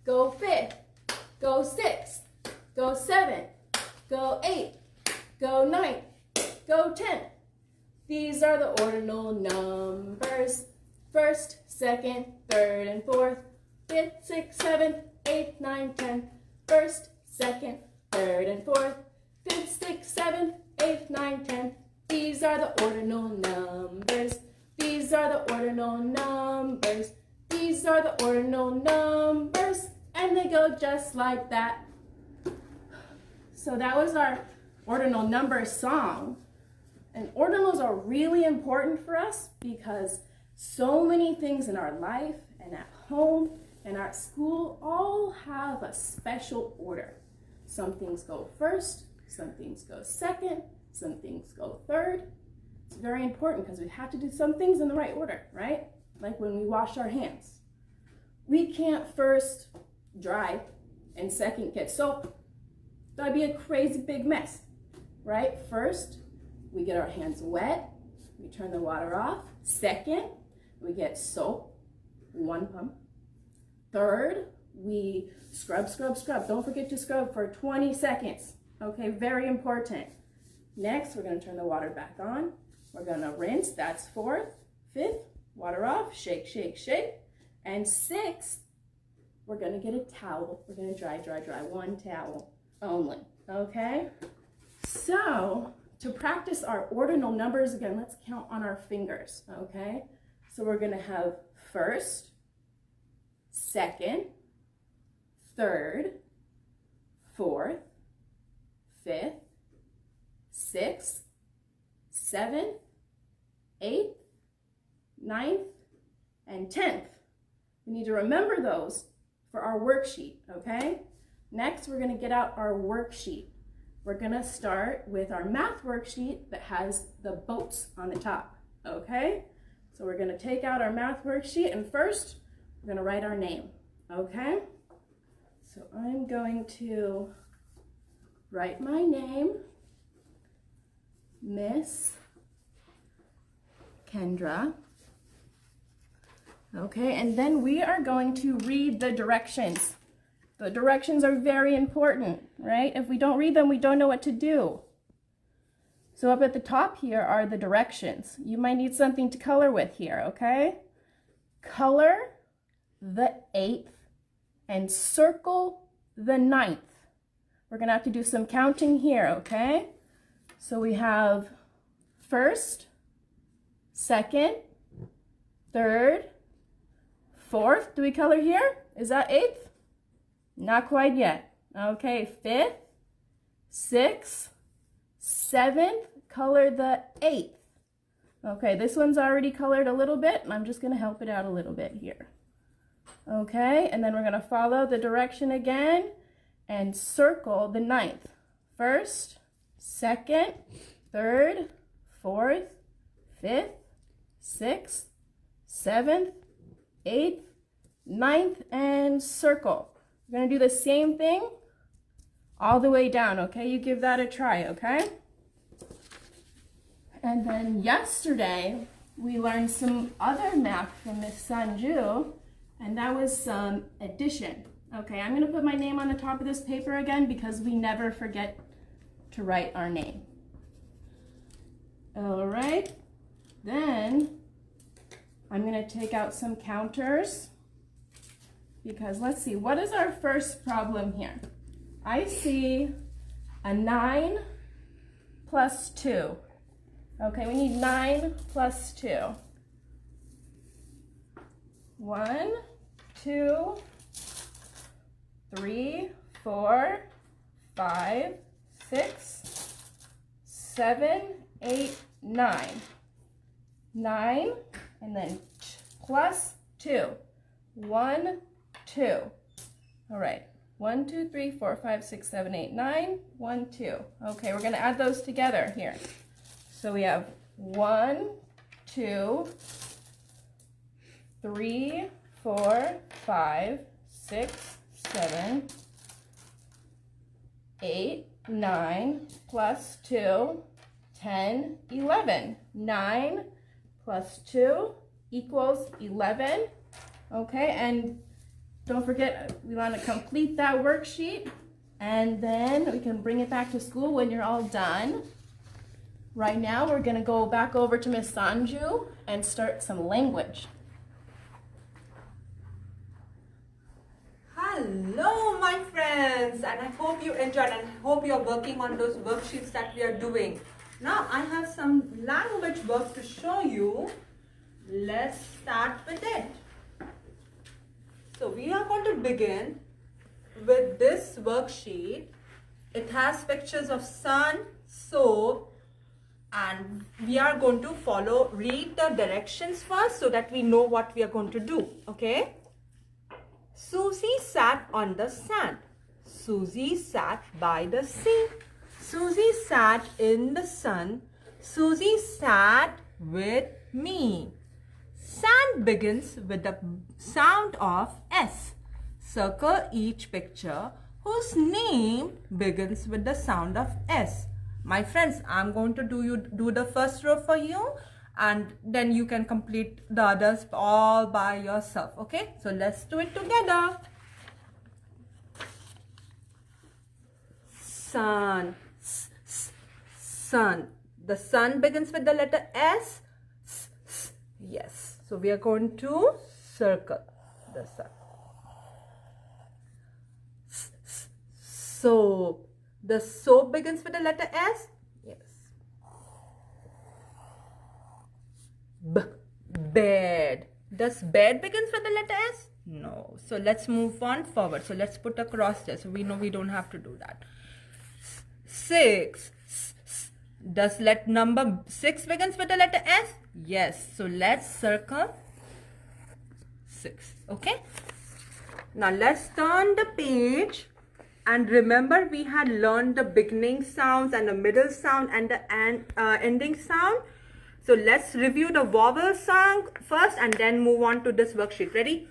Go fifth. Go sixth. Go seventh. Go eighth. Go ninth. Go 10th. These are the ordinal numbers. First, second, third, and fourth, fifth, sixth, seventh, eighth, ninth, 10th. First, second, third, and fourth, fifth, sixth, seventh, eighth, ninth, 10th. These are the ordinal numbers. These are the ordinal numbers. These are the ordinal numbers. And they go just like that. So that was our ordinal number song. And ordinals are really important for us because so many things in our life and at home and at school all have a special order. Some things go first, some things go second, some things go third. It's very important because we have to do some things in the right order, right? Like when we wash our hands. We can't first dry and second get soap. That'd be a crazy big mess, right? First, we get our hands wet, we turn the water off. Second, we get soap, 1 pump. Third, we scrub, scrub, scrub. Don't forget to scrub for 20 seconds. Okay, very important. Next, we're gonna turn the water back on. We're gonna rinse, that's fourth. Fifth, water off, shake, shake, shake. And sixth, we're gonna get a towel. We're gonna dry, dry, dry, 1 towel only, okay? So, to practice our ordinal numbers, again, let's count on our fingers, okay? So we're gonna have first, second, third, fourth, fifth, sixth, seventh, eighth, ninth, and 10th. We need to remember those for our worksheet, okay? Next, we're gonna get out our worksheet. We're gonna start with our math worksheet that has the boats on the top, okay? So we're gonna take out our math worksheet and first, we're gonna write our name, okay? So I'm going to write my name, Miss Kendra. Okay, and then we are going to read the directions. The directions are very important, right? If we don't read them, we don't know what to do. So up at the top here are the directions. You might need something to color with here, okay? Color the 8th and circle the 9th. We're gonna have to do some counting here, okay? So we have first, second, third, fourth. Do we color here? Is that 8th? Not quite yet. Okay, 5th, 6th, 7th, color the 8th. Okay, this one's already colored a little bit, and I'm just gonna help it out a little bit here. Okay, and then we're gonna follow the direction again and circle the 9th. First, second, third, fourth, fifth, sixth, seventh, 8th, 9th, and circle. We're gonna do the same thing all the way down, okay? You give that a try, okay? And then yesterday, we learned some other math from Miss Sanju, and that was some addition. Okay, I'm gonna put my name on the top of this paper again because we never forget to write our name. All right, then I'm gonna take out some counters because let's see, what is our first problem here? I see a 9 plus 2. Okay, we need 9 plus 2. 1, 2, 3, 4, 5, 6, 7, 8, 9. 9, and then plus 2. 1, 2. All right. 1, 2, 3, 4, 5, 6, 7, 8, 9. 1, 2. Okay, we're going to add those together here. So we have 1, 2, 3, 4, 5, 6, 7, 8, 9, plus 2, 10, 11. 9 plus 2 equals 11. Okay, and don't forget, we want to complete that worksheet, and then we can bring it back to school when you're all done. Right now, we're going to go back over to Miss Sanju and start some language. Hello, my friends, and I hope you enjoyed and I hope you're working on those worksheets that we are doing. Now, I have some language work to show you. Let's start with it. So, we are going to begin with this worksheet. It has pictures of sun, So, and we are going to read the directions first so that we know what we are going to do. Okay. Susie sat on the sand. Susie sat by the sea. Susie sat in the sun. Susie sat with me. Sand begins with the sound of S. Circle each picture whose name begins with the sound of S. My friends, I'm going to do the first row for you, and then you can complete the others all by yourself. Okay, so let's do it together. Sun, sun. The sun begins with the letter S. Yes, so we are going to circle the sun. Soap. The soap begins with the letter S. Yes. Bed. Does bed begins with the letter S? No. So let's move on forward. So let's put a cross there. So we know we don't have to do that. 6. Does number 6 begins with the letter S? Yes. So let's circle 6. Okay. Now let's turn the page. And remember, we had learned the beginning sounds and the middle sound and the ending sound. So let's review the vowel sound first and then move on to this worksheet. Ready?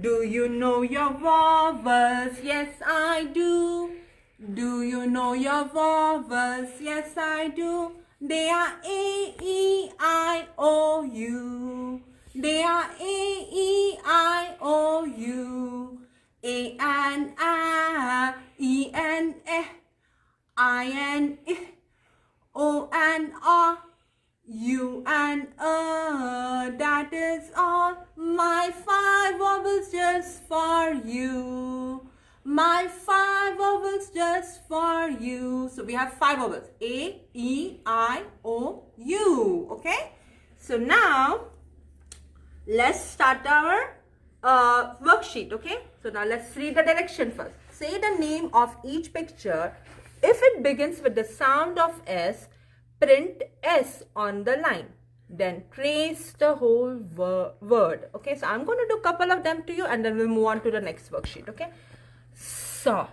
Do you know your vowels? Yes, I do. Do you know your vowels? Yes, I do. They are A, E, I, O, U. They are A, E, I, O, U. A and A, E and E, I and I, O and A, U and that is all. My 5 vowels just for you. My 5 vowels just for you. So we have 5 vowels. A, E, I, O, U. Okay. So now let's start our worksheet. Okay. So now let's read the direction first. Say the name of each picture. If it begins with the sound of S, print S on the line. Then trace the whole word. Okay, so I'm going to do a couple of them to you and then we'll move on to the next worksheet. Okay, saw.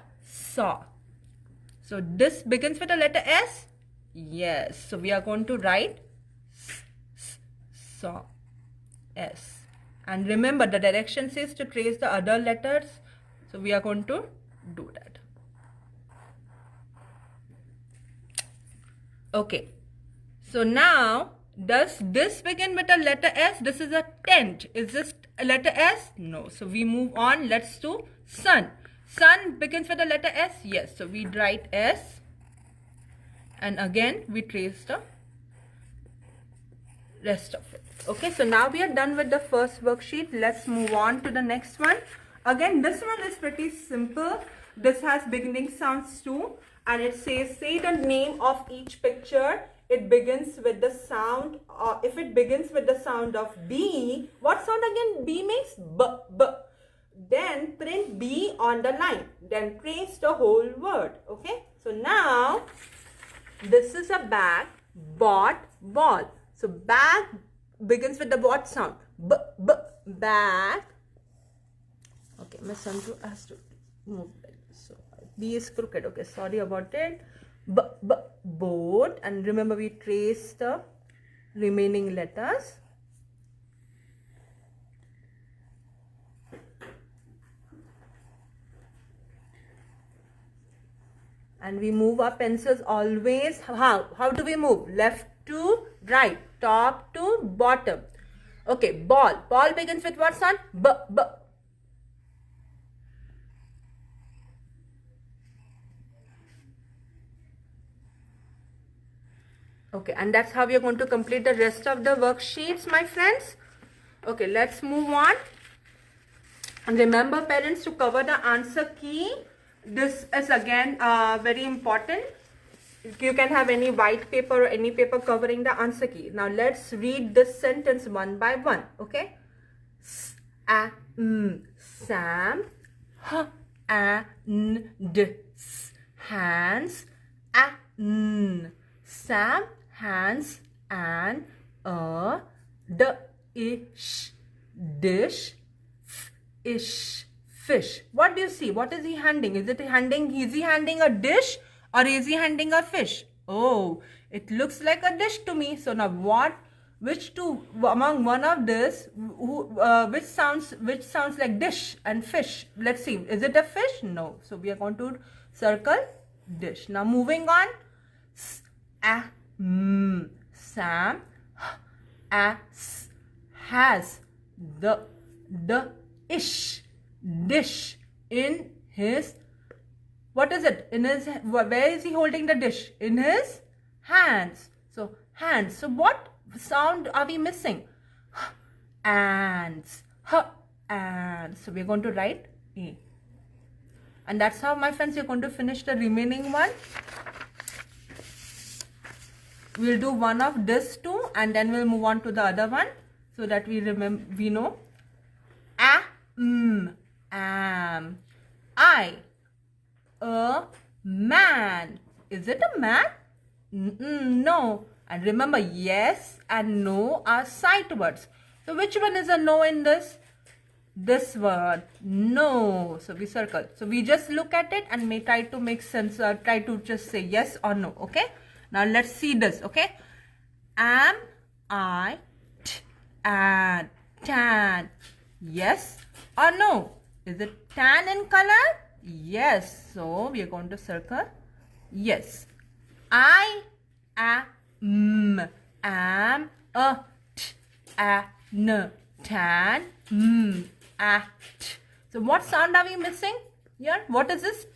So this begins with the letter S. Yes, so we are going to write saw, S. And remember, the direction says to trace the other letters. So we are going to do that. Okay. So now, does this begin with a letter S? This is a tent. Is this a letter S? No. So we move on. Let's do sun. Sun begins with a letter S? Yes. So we write S. And again, we trace the rest of it. Okay, so now we are done with the first worksheet. Let's move on to the next one. Again, this one is pretty simple. This has beginning sounds too. And it says, say the name of each picture. It begins with the sound, if it begins with the sound of B, what sound again? B makes B, B. Then print B on the line. Then trace the whole word. Okay, so now this is a bag, bought, ball. So bag begins with the what sound? B, B, bag. Okay, Miss Sanju has to move it. So B is crooked. Okay, sorry about it. B, B, boat. And remember, we trace the remaining letters. And we move our pencils always. How do we move? Left to right, top to bottom. Okay, ball. Ball begins with what sound? B, B. Okay, and that's how we are going to complete the rest of the worksheets, my friends. Okay, let's move on. And remember, parents, to cover the answer key. This is again very important. You can have any white paper or any paper covering the answer key. Now let's read this sentence one by one. Okay. Sam. And hands. Sam, hands, and a ish, dish, ish, fish. What do you see? What is he handing? Is he handing a dish or is he handing a fish? Oh, it looks like a dish to me. So now which two among one of this, which sounds like dish and fish? Let's see. Is it a fish? No. So we are going to circle dish. Now moving on. Sam has the ish, dish in his, what is it? In his, where is he holding the dish? In his hands. So hands. So what sound are we missing? Hands. And so we're going to write A. And that's how, my friends, you're going to finish the remaining one. We'll do one of this too, and then we'll move on to the other one so that we know. Am, I, a man. Is it a man? No. And remember, yes and no are sight words. So which one is a no in this? This word, no. So we circle. So we just look at it and may try to make sense, try to just say yes or no. Okay. Now let's see this. Okay. Am I and tan? Yes or no? Is it tan in color? Yes. So we are going to circle yes. I am a tan at. So what sound are we missing here? What is this?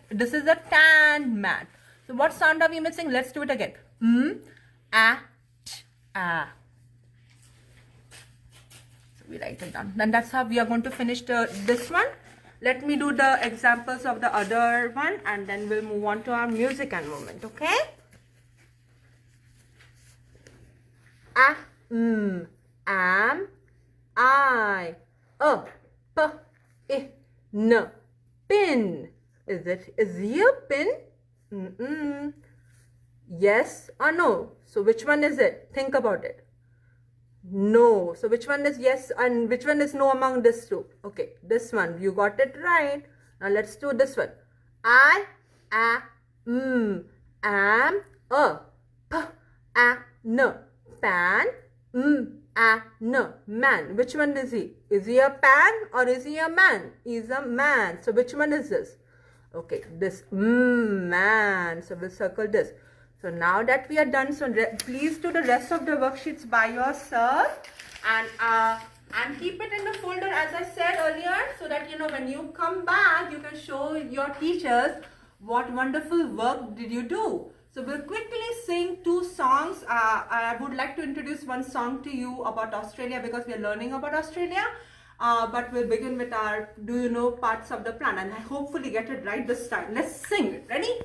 This is a tan mat. So what sound are we missing? Let's do it again. So we write it down. Then that's how we are going to finish this one. Let me do the examples of the other one and then we'll move on to our music and movement. Okay? Am I a pin? Is he a pin? Yes or no? So which one is it? Think about it. No. So which one is yes and which one is no among these two? Okay, this one. You got it right. Now let's do this one. I am a pan man. Which one is he? Is he a pan or is he a man? He's a man. So which one is this? Okay, this man. So we'll circle this. So now that we are done, so please do the rest of the worksheets by yourself and keep it in the folder as I said earlier, so that when you come back you can show your teachers what wonderful work did you do. So we'll quickly sing two songs. I would like to introduce one song to you about Australia because we are learning about Australia. But we'll begin with our do you know parts of the plant, and I hopefully get it right this time. Let's sing it. Ready?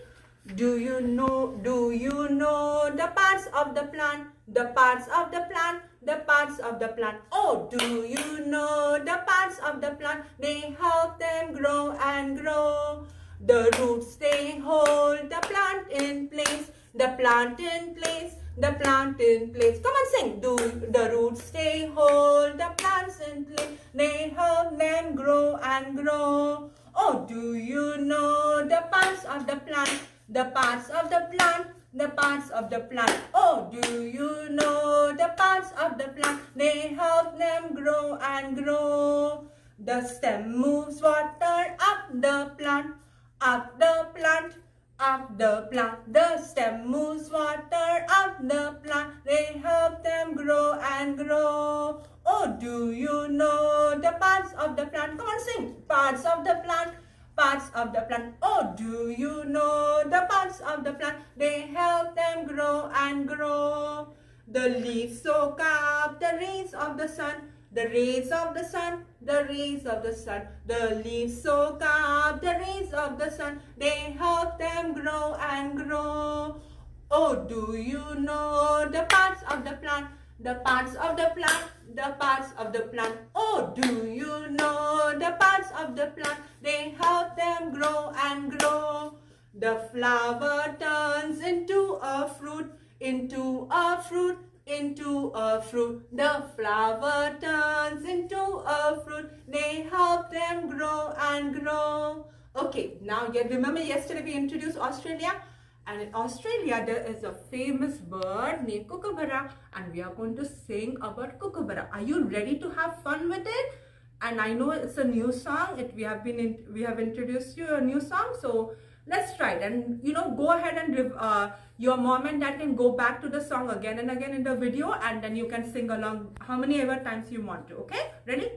Do you know the parts of the plant? The parts of the plant, the parts of the plant. Oh, do you know the parts of the plant? They help them grow and grow. The roots, they hold the plant in place. The plant in place. The plant in place. Come on, sing. Do the roots stay hold the plants in place? They help them grow and grow. Oh, do you know the parts of the plant? The parts of the plant. The parts of the plant. Oh, do you know the parts of the plant? They help them grow and grow. The stem moves water up the plant. Up the plant. Up the plant, the stem moves water up the plant. They help them grow and grow. Oh, do you know the parts of the plant? Come on, sing. Parts of the plant, parts of the plant. Oh, do you know the parts of the plant? They help them grow and grow. The leaves soak up the rays of the sun. The rays of the sun, the rays of the sun. The leaves soak up the rays of the sun. They help them grow and grow. Oh, do you know the parts of the plant? The parts of the plant, the parts of the plant. Oh, do you know the parts of the plant? They help them grow and grow. The flower turns into a fruit, into a fruit, into a fruit. The flower turns into a fruit. They help them grow and grow. Okay, now you remember yesterday we introduced Australia, and in Australia there is a famous bird named kookaburra, and we are going to sing about kookaburra. Are you ready to have fun with it? And I know it's a new song. We have introduced you a new song, so let's try it. And go ahead and your mom and dad can go back to the song again and again in the video, and then you can sing along how many ever times you want to. Okay, ready?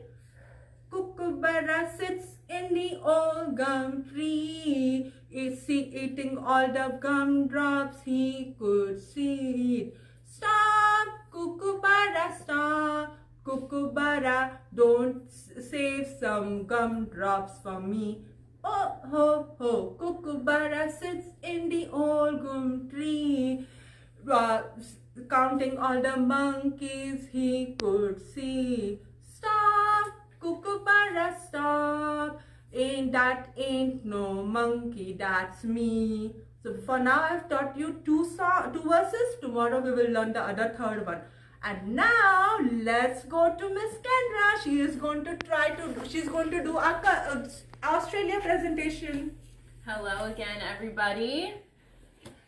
Kookaburra sits in the old gum tree. Is he eating all the gumdrops he could see? Stop, Kookaburra, stop. Kookaburra, don't save some gumdrops for me. Oh, ho, ho, Kookaburra sits in the old gum tree, counting all the monkeys he could see. Stop, Kookaburra, stop. Ain't no monkey, that's me. So for now, I've taught you two verses. Tomorrow we will learn the other third one. And now let's go to Miss Kendra. She's going to do our Australia presentation. Hello again, everybody.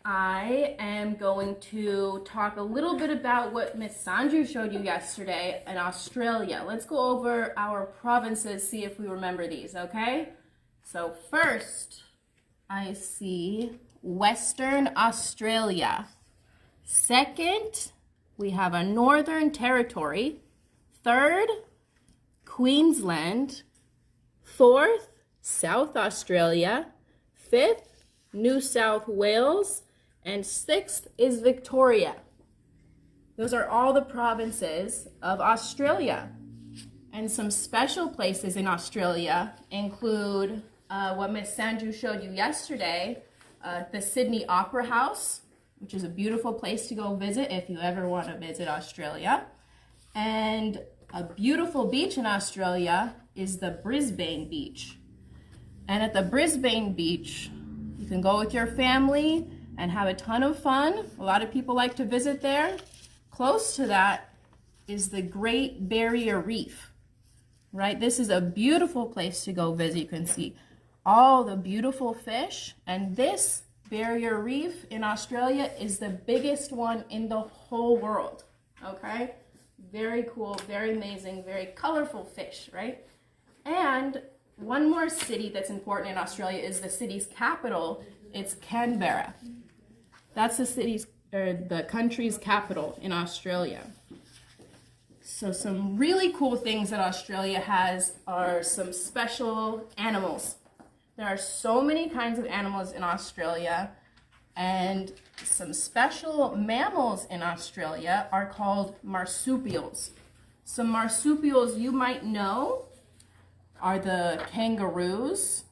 I am going to talk a little bit about what Miss Sanju showed you yesterday in Australia. Let's go over our provinces, see if we remember these, okay? So first, I see Western Australia. Second, we have a Northern Territory. Third, Queensland. Fourth, South Australia. Fifth, New South Wales. And sixth is Victoria. Those are all the provinces of Australia. And some special places in Australia include what Miss Sanju showed you yesterday, the Sydney Opera House, which is a beautiful place to go visit if you ever want to visit Australia. And a beautiful beach in Australia is the Brisbane Beach. And at the Brisbane Beach, you can go with your family and have a ton of fun. A lot of people like to visit there. Close to that is the Great Barrier Reef, right? This is a beautiful place to go visit. You can see all the beautiful fish, and this Barrier Reef in Australia is the biggest one in the whole world, okay? Very cool, very amazing, very colorful fish, right? And one more city that's important in Australia is the city's capital. It's Canberra. That's the country's capital in Australia. So some really cool things that Australia has are some special animals. There are so many kinds of animals in Australia, and some special mammals in Australia are called marsupials. Some marsupials you might know are the kangaroos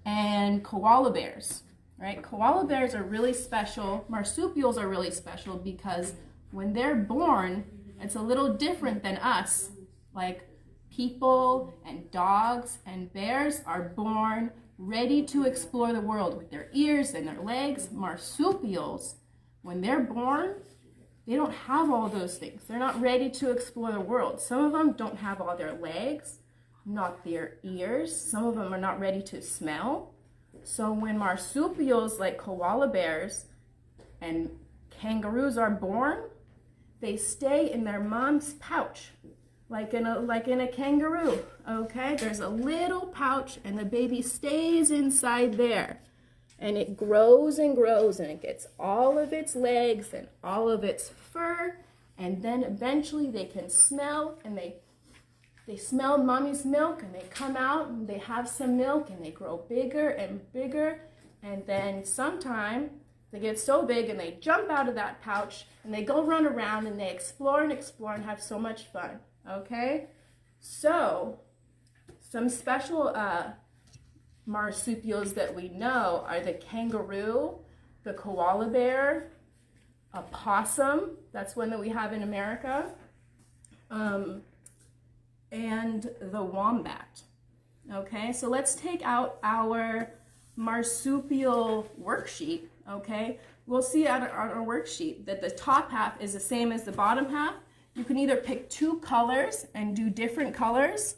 and koala bears, right? Koala bears are really special. Marsupials are really special because when they're born, it's a little different than us. Like people and dogs and bears are born ready to explore the world with their ears and their legs. Marsupials, when they're born, they don't have all those things. They're not ready to explore the world. Some of them don't have all their legs, not their ears. Some of them are not ready to smell. So when marsupials like koala bears and kangaroos are born, they stay in their mom's pouch, like in a kangaroo, okay? There's a little pouch and the baby stays inside there. And it grows and grows and it gets all of its legs and all of its fur, and then eventually they can smell, and they smell mommy's milk, and they come out and they have some milk and they grow bigger and bigger, and then sometime they get so big and they jump out of that pouch and they go run around and they explore and have so much fun, okay? So some special marsupials that we know are the kangaroo, the koala bear, a possum, that's one that we have in America, and the wombat. Okay, so let's take out our marsupial worksheet, okay, we'll see on our worksheet that the top half is the same as the bottom half. You can either pick two colors and do different colors,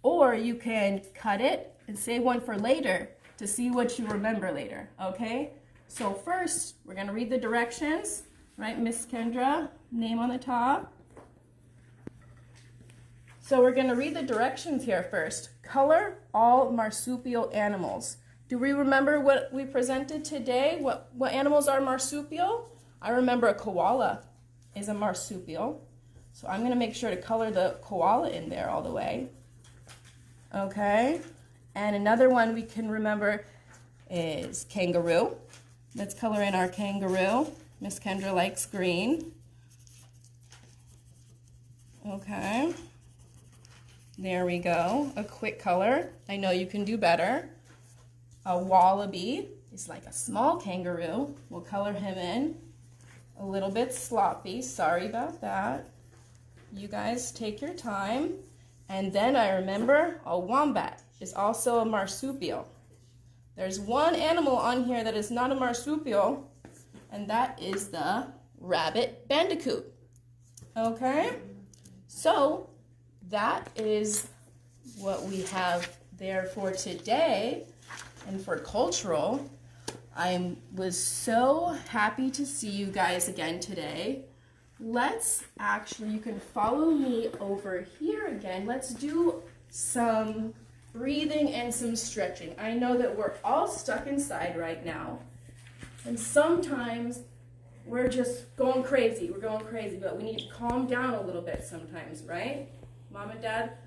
or you can cut it and save one for later to see what you remember later, okay? So first, we're gonna read the directions, right, Miss Kendra, name on the top. So we're gonna read the directions here first. Color all marsupial animals. Do we remember what we presented today? What animals are marsupial? I remember a koala is a marsupial. So I'm gonna make sure to color the koala in there all the way. Okay, and another one we can remember is kangaroo. Let's color in our kangaroo. Miss Kendra likes green. Okay, there we go, a quick color. I know you can do better. A wallaby is like a small kangaroo. We'll color him in. A little bit sloppy, sorry about that. You guys take your time. And then I remember a wombat is also a marsupial. There's one animal on here that is not a marsupial, and that is the rabbit bandicoot. Okay, so that is what we have there for today. And for cultural, I was so happy to see you guys again today. Let's actually, you can follow me over here again. Let's do some breathing and some stretching. I know that we're all stuck inside right now, and sometimes we're just going crazy. We're going crazy, but we need to calm down a little bit sometimes, right? Mom and Dad,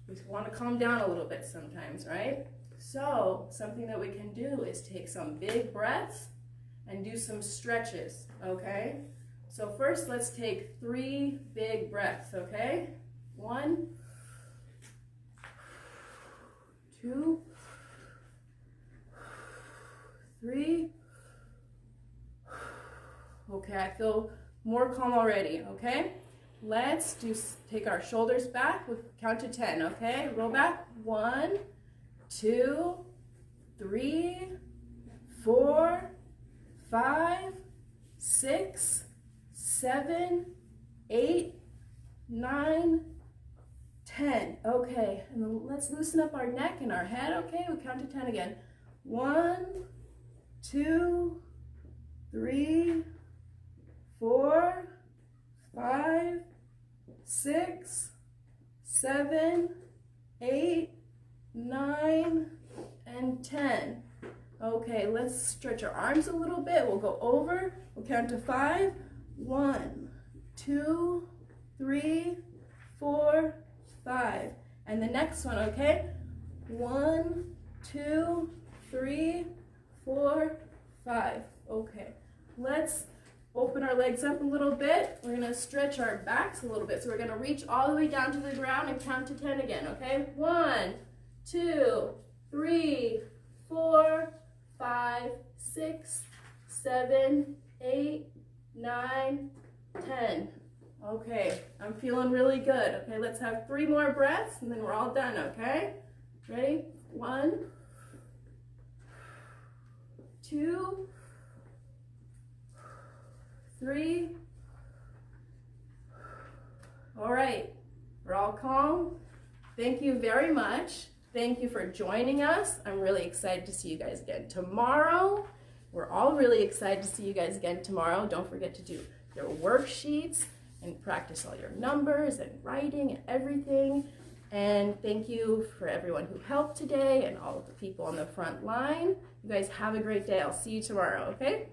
we want to calm down a little bit sometimes, right? So something that we can do is take some big breaths and do some stretches, okay? So first, let's take 3 big breaths, okay? 1, 2, 3. Okay, I feel more calm already, okay? Let's take our shoulders back. We'll count to 10, okay? Roll back. 1, 2, 3, 4, 5, 6, 7, 8, 9, 10. Okay, and then let's loosen up our neck and our head, okay? We'll count to 10 again. 1, 2, 3, 4, 5, 6, 7, 8, 9, and 10. Okay, let's stretch our arms a little bit. We'll go over. We'll count to 5. 1, 2, 3, 4, 5. And the next one, okay? 1, 2, 3, 4, 5. Okay, let's open our legs up a little bit. We're gonna stretch our backs a little bit. So we're gonna reach all the way down to the ground and count to 10 again, okay? 1, 2, 3, 4, 5, 6, 7, 8, 9, 10. Okay, I'm feeling really good. Okay, let's have 3 more breaths and then we're all done, okay? Ready? 1, 2, 3. All right, we're all calm. Thank you very much. Thank you for joining us. I'm really excited to see you guys again tomorrow. We're all really excited to see you guys again tomorrow. Don't forget to do your worksheets and practice all your numbers and writing and everything. And thank you for everyone who helped today and all of the people on the front line. You guys have a great day. I'll see you tomorrow, okay?